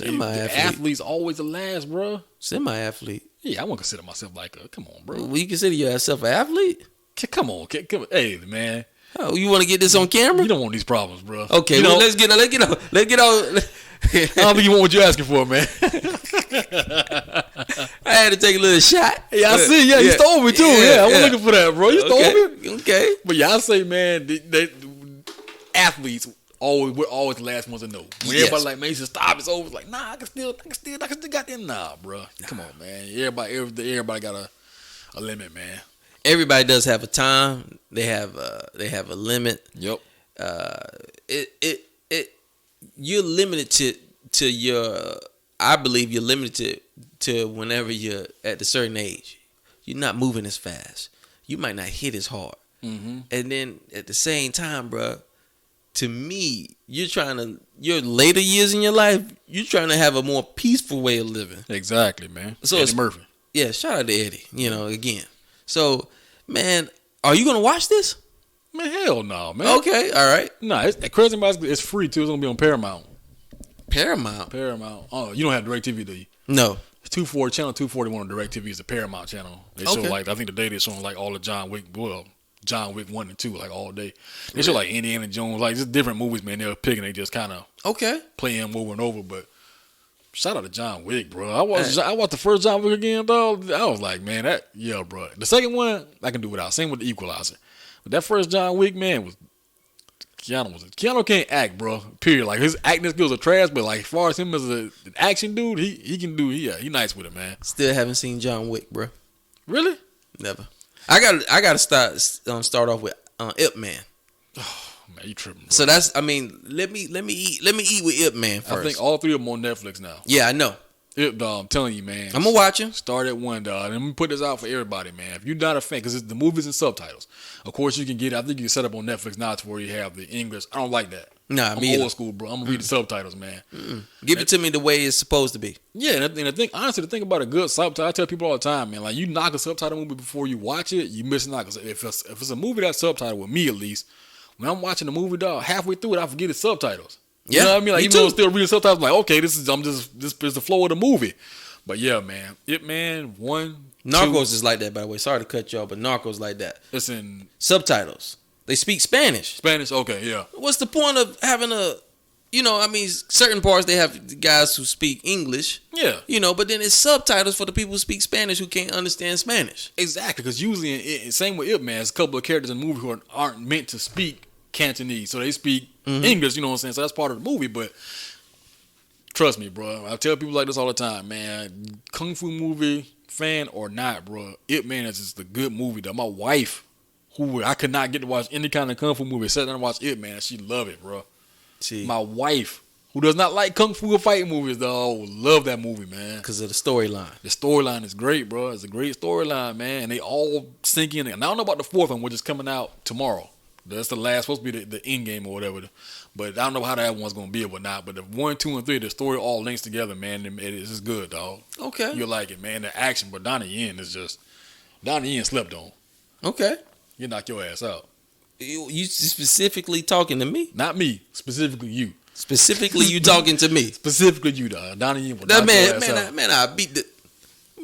athletes always the last, bro.
Semi-athlete?
Yeah, I won't consider myself like come on, bro.
Well, you consider yourself an athlete?
Come on. Hey, man.
Oh, you want to get this on camera?
You don't want these problems, bro.
Okay, let's get on.
I don't think you want what you're asking for, man.
I had to take a little shot.
Yeah, I see. Yeah, you stole me too. I was looking for that, bro. You stole me.
Okay.
But yeah, I say, man, they athletes we're always the last ones to know. When everybody like, man, you should stop. It's over. It's like, nah, I can still got them. Nah, bro. Come on, man. Everybody got a limit, man.
Everybody does have a time. They have a limit.
Yep.
You're limited to your. I believe you're limited to whenever you're at a certain age. You're not moving as fast. You might not hit as hard. Mm-hmm. And then at the same time, bro, to me, your later years in your life, you're trying to have a more peaceful way of living.
Exactly, man.
So
Eddie Murphy.
Yeah, shout out to Eddie. Again. So, man, are you gonna watch this?
Man, hell no, man.
Okay, all right.
Nah, Crazy Bicycle is free too. It's gonna be on Paramount.
Paramount.
Oh, you don't have DirecTV, do you?
No.
Channel 241 on DirecTV is the Paramount channel. They show I think today they're showing like all the John Wick 1 and 2 like all day. They show like Indiana Jones, like just different movies, man. They're picking, they just kind of play them over and over. But shout out to John Wick, bro. I watched the first John Wick again, dog. I was like, man, bro. The second one I can do without. Same with the Equalizer. But that first John Wick, man, Keanu can't act, bro. Period. Like his acting skills are trash, but like as far as him as an action dude, he can do. He nice with it, man.
Still haven't seen John Wick, bro.
Really?
Never. I got to start off with Ip Man.
Oh man, you tripping, bro.
So that's let me eat with Ip Man first.
I think all three of them on Netflix now.
Yeah, I know.
I'm telling you, man.
I'm gonna watch him.
Start at one, dog. And I'm gonna put this out for everybody, man. If you're not a fan, because the movie's in subtitles. Of course, you can get. I think you can set up on Netflix now to where you have the English. I don't like that.
Nah,
I'm old school, bro. I'm gonna read the subtitles, man.
Give it to me the way it's supposed to be.
Yeah, and I think honestly, the thing about a good subtitle, I tell people all the time, man. Like you knock a subtitle movie before you watch it, you missing out. Because if it's a movie that's subtitled, with me at least, when I'm watching the movie, dog, halfway through it, I forget the subtitles. You know what I mean? Like even though I'm still reading subtitles, I'm like, okay, this is the flow of the movie. But yeah, man, Ip Man 1,
Narcos
2,
is like that, by the way. Sorry to cut you off, but Narcos like that.
It's in
subtitles. They speak Spanish.
Okay, yeah.
What's the point of having certain parts they have guys who speak English.
Yeah.
But then it's subtitles for the people who speak Spanish who can't understand Spanish.
Exactly, because usually, same with Ip Man, there's a couple of characters in the movie who aren't meant to speak Cantonese, so they speak English, you know what I'm saying? So that's part of the movie, but trust me, bro. I tell people like this all the time, man. Kung Fu movie, fan or not, bro, Ip Man is just a good movie, though. My wife, who I could not get to watch any kind of Kung Fu movie, sat down and watch Ip Man, and she love it, bro. My wife, Who does not like kung fu or fighting movies, though? Love that movie, man.
Because of the storyline.
The storyline is great, bro. It's a great storyline, man. And they all sink in. And I don't know about the fourth one, which is coming out tomorrow. That's the last, supposed to be the end game or whatever. But I don't know how that one's going to be or not. But the 1, 2, and 3, the story all links together, man. It's just good, dog.
Okay.
You'll like it, man. The action, but Donnie Yen is just, Donnie Yen slept on.
Okay.
You knock your ass out.
You specifically talking to me?
Not me. Specifically you.
Specifically you talking to me?
Specifically you, dog. Donnie Yen will
that
knock your ass out.
I beat the...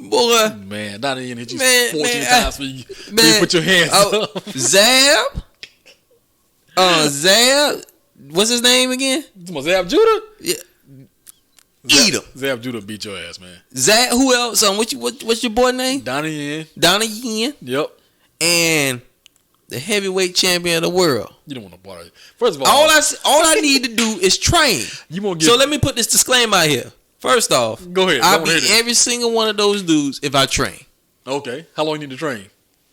Boy.
Man, Donnie Yen hit you
Man,
14 times for you put your hands up.
Zab? Zab? What's his name again?
Zab Judah?
Yeah. Eat him.
Zab Judah beat your ass, man.
Zab, who else? What's your boy name?
Donnie Yen.
Donnie Yen.
Yep.
And the heavyweight champion of the world.
You don't want to part of it. First of
all I need to do is train.
You won't get.
So let me put this disclaimer out here. First off,
go ahead.
I'll beat every single one of those dudes if I train.
Okay. How long you need to train?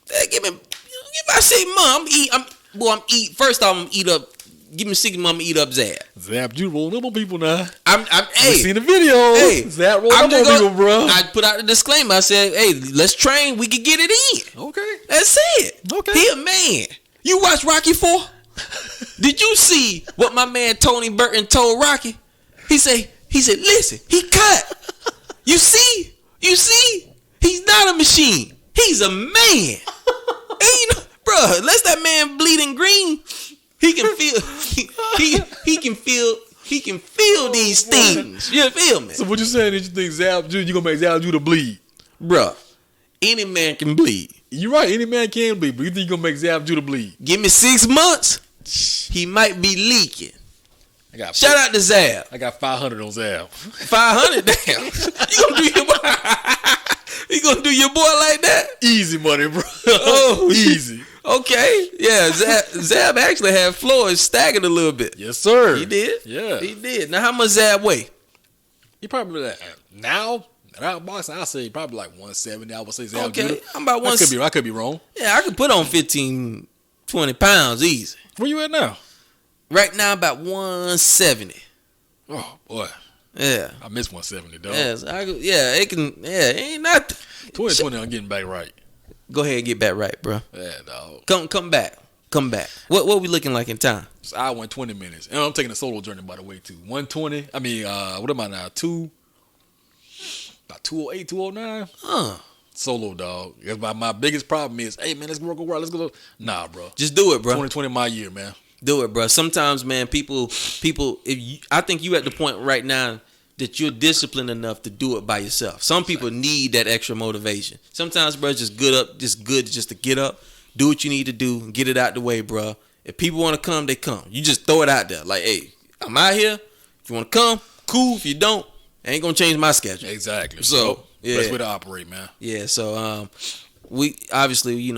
If I say, Mom, I'm eat. First off, I'm eat up. Give me 6 months, eat up Zab.
Zab, you rolling up on people now.
Hey,
seen the video.
Hey,
Zab rolling up on people, bro.
I put out the disclaimer. I said, hey, let's train. We can get it in.
Okay.
That's it.
Okay.
He a man. You watch Rocky 4? Did you see what my man Tony Burton told Rocky? He said, listen, he cut. You see? He's not a machine. He's a man. Bro, unless that man bleeding green, he can feel he can feel these things. You feel me?
So what you saying is you think Zab Judah, you gonna make Zab Judah bleed?
Bro, any man can bleed.
You're right, any man can bleed, but you think you gonna make Zab Judah bleed?
Give me 6 months, he might be leaking. Shout out to Zab.
I got 500 on Zab.
500, damn. You gonna do your boy like that?
Easy money, bro.
Oh,
easy.
Okay, yeah. Zab actually had Floyd staggered a little bit.
Yes, sir.
He did.
Yeah,
he did. Now, how much Zab weigh?
He probably like now. Out boxing, I say probably like 170. I would say Zab
okay.
Judah.
I'm about 170.
I could be wrong.
Yeah, I could put on 15, 20 pounds easy.
Where you at now?
Right now, about 170.
Oh boy.
Yeah.
I miss 170, dog.
Yes, it can. Yeah, it ain't nothing.
2020, I'm getting back right.
Go ahead and get back right, bro.
Yeah, dog.
Come back. What we looking like in time?
It's an hour and 20 minutes. And I'm taking a solo journey, by the way, too. 120. I mean, what am I now? About 208, 209. Solo, dog. My biggest problem is, hey, man, let's go. Let's go. Nah, bro.
Just do it, bro.
2020 my year, man.
Do it, bro. Sometimes, man, people. I think you at the point right now that you're disciplined enough to do it by yourself. Some people need that extra motivation. Sometimes, bro, it's just good just to get up, do what you need to do, and get it out the way, bro. If people want to come, they come. You just throw it out there. Like, hey, I'm out here. If you want to come, cool. If you don't, it ain't gonna change my schedule.
Exactly.
So, yeah.
Best way to operate, man.
Yeah. So, we obviously, we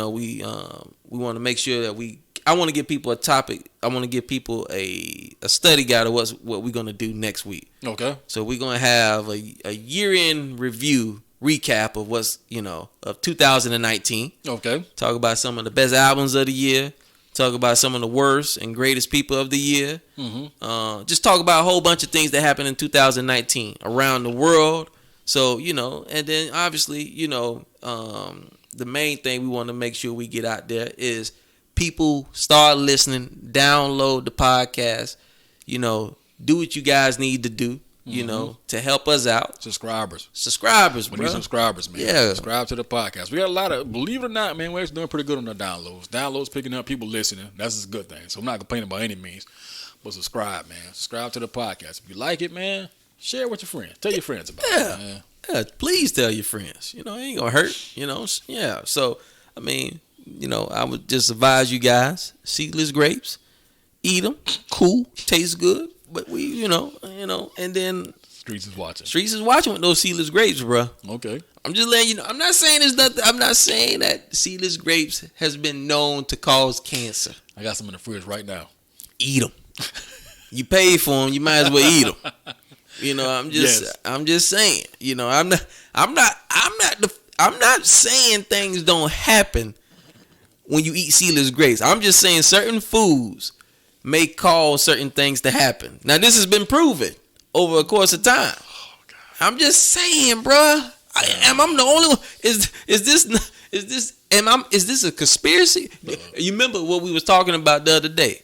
want to make sure that I want to give people a topic. I want to give people a study guide of what we're going to do next week.
Okay.
So we're going to have a year-end review recap of of 2019.
Okay.
Talk about some of the best albums of the year. Talk about some of the worst and greatest people of the year. Mm-hmm. Just talk about a whole bunch of things that happened in 2019 around the world. So, and then obviously, the main thing we want to make sure we get out there is people start listening, download the podcast, do what you guys need to do, to help us out.
Subscribers,
we
need subscribers, man.
Yeah.
Subscribe to the podcast. We got a lot of, believe it or not, man, we're actually doing pretty good on the downloads. Downloads picking up, people listening. That's a good thing. So I'm not complaining by any means. But subscribe, man. Subscribe to the podcast. If you like it, man, share it with your friends. Tell your friends about it, man.
Yeah, please tell your friends. It ain't gonna hurt, Yeah. So, I mean, I would just advise you guys, seedless grapes, eat them, cool, tastes good, but we, and then
Streets is watching.
Streets is watching with those seedless grapes, bro.
Okay.
I'm just letting you know. I'm not saying there's nothing. I'm not saying that seedless grapes has been known to cause cancer.
I got some in the fridge right now.
Eat them. You paid for them. You might as well eat them. I'm just saying. I'm not saying things don't happen when you eat seedless grapes. I'm just saying certain foods may cause certain things to happen. Now, this has been proven. over a course of time.
Oh, God.
I'm just saying, bruh. I'm the only one. Is this a conspiracy? You remember what we was talking about the other day?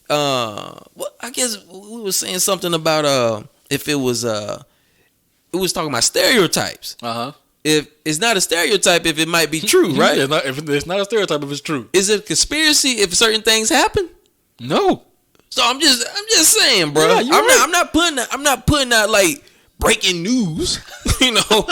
I guess we was saying something about if it was talking about stereotypes. If it's not a stereotype, if it might be true, right?
Yeah, it's not a stereotype if it's true.
Is it a conspiracy if certain things happen?
No.
So I'm just saying, bro.
Yeah,
I'm not putting out like breaking news. You know,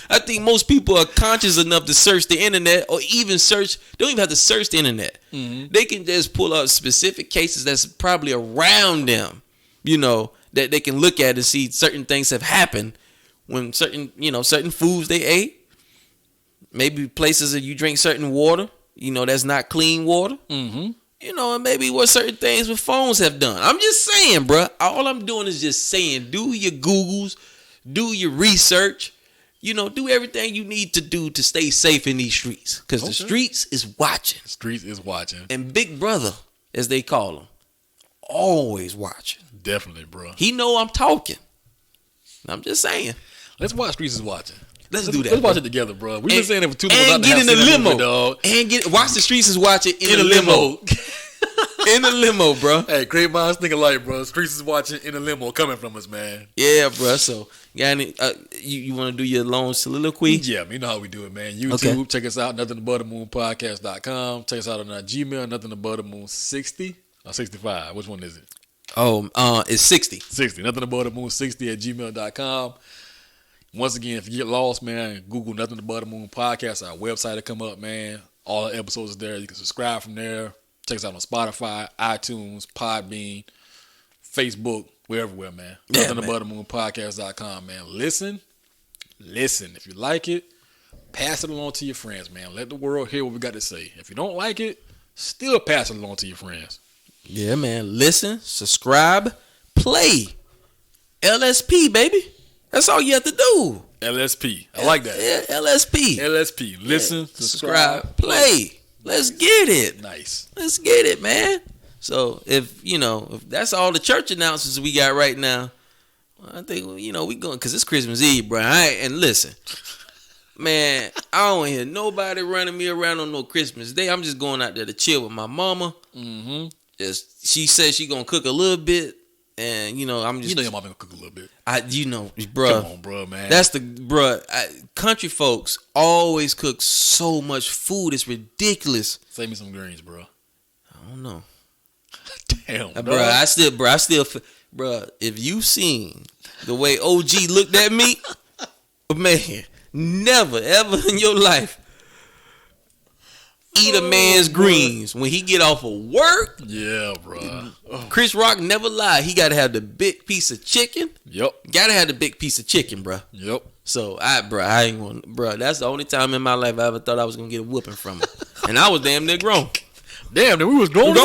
I think most people are conscious enough to search the internet, or even search. They don't even have to search the internet. Mm-hmm. They can just pull up specific cases that's probably around them. You know, that they can look at and see certain things have happened when certain foods they ate. Maybe places that you drink certain water. You know, that's not clean water. Mm-hmm. You know, and maybe what certain things with phones have done. I'm just saying, bro. All I'm doing is just saying, do your Googles, do your research. You know, do everything you need to do to stay safe in these streets. Because the streets is watching.
The streets is watching.
And Big Brother, as they call him, always watching.
Definitely, bro.
He know I'm talking. I'm just saying.
Let's watch Streets is watching.
Let's do that.
Let's watch it together, bro. We've been saying it for too long.
And get in the limo, dog. And watch the Streets is watching in a limo. In the limo, bro.
Hey, great minds think alike, bro. Streets is watching in a limo coming from us, man.
Yeah, bro. So, you want to do your long soliloquy?
Yeah, you know how we do it, man. YouTube, check us out, nothingabouthemoonpodcast.com. Check us out on our Gmail, nothingabouthemoon60 or 65. Which one is it?
Oh, it's 60.
60. Nothingabouthemoon60 at gmail.com. Once again, if you get lost, man, Google Nothing But the Moon Podcast. Our website will come up, man. All the episodes are there. You can subscribe from there. Check us out on Spotify, iTunes, Podbean, Facebook. We're everywhere, man.
Yeah,
Nothing But the Moon Podcast.com, man. Listen. If you like it, pass it along to your friends, man. Let the world hear what we got to say. If you don't like it, still pass it along to your friends.
Yeah, man. Listen, subscribe, play. LSP, baby. That's all you have to do.
LSP. I like that.
Yeah, LSP.
LSP. Listen, subscribe,
play. Let's get it.
Nice.
Let's get it, man. So if that's all the church announcements we got right now, I think we going, because it's Christmas Eve, bro. And listen, man, I don't hear nobody running me around on no Christmas Day. I'm just going out there to chill with my mama. Mm-hmm. She says she gonna cook a little bit. And I'm just.
Your mom gonna cook a little bit.
Bruh.
Come on, bro, man.
That's country folks always cook so much food. It's ridiculous.
Save me some greens, bro.
I don't know.
Damn,
bro. I still, if you seen the way OG looked at me, man, never ever in your life eat a man's greens when he get off of work.
Yeah, bro.
Chris Rock never lied. He got to have the big piece of chicken.
Yep.
Got to have the big piece of chicken, bro.
Yep.
So I ain't gonna, bro. That's the only time in my life I ever thought I was gonna get a whooping from him, and I was damn near grown.
Damn, then we was grown.
Shoot,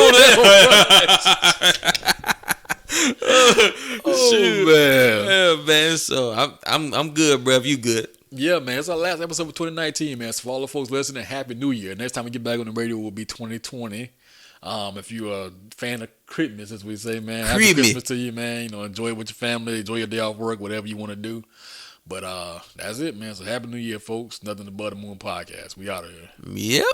man. Yeah, man. So I'm good, bro. If you good.
Yeah, man. It's our last episode of 2019, man. So for all the folks listening, Happy New Year. Next time we get back on the radio will be 2020. If you're a fan of Christmas, as we say, man, happy Christmas to you, man. Enjoy it with your family. Enjoy your day off work, whatever you want to do. But that's it, man. So Happy New Year, folks. Nothing But the Moon Podcast. We out of here.
Yep.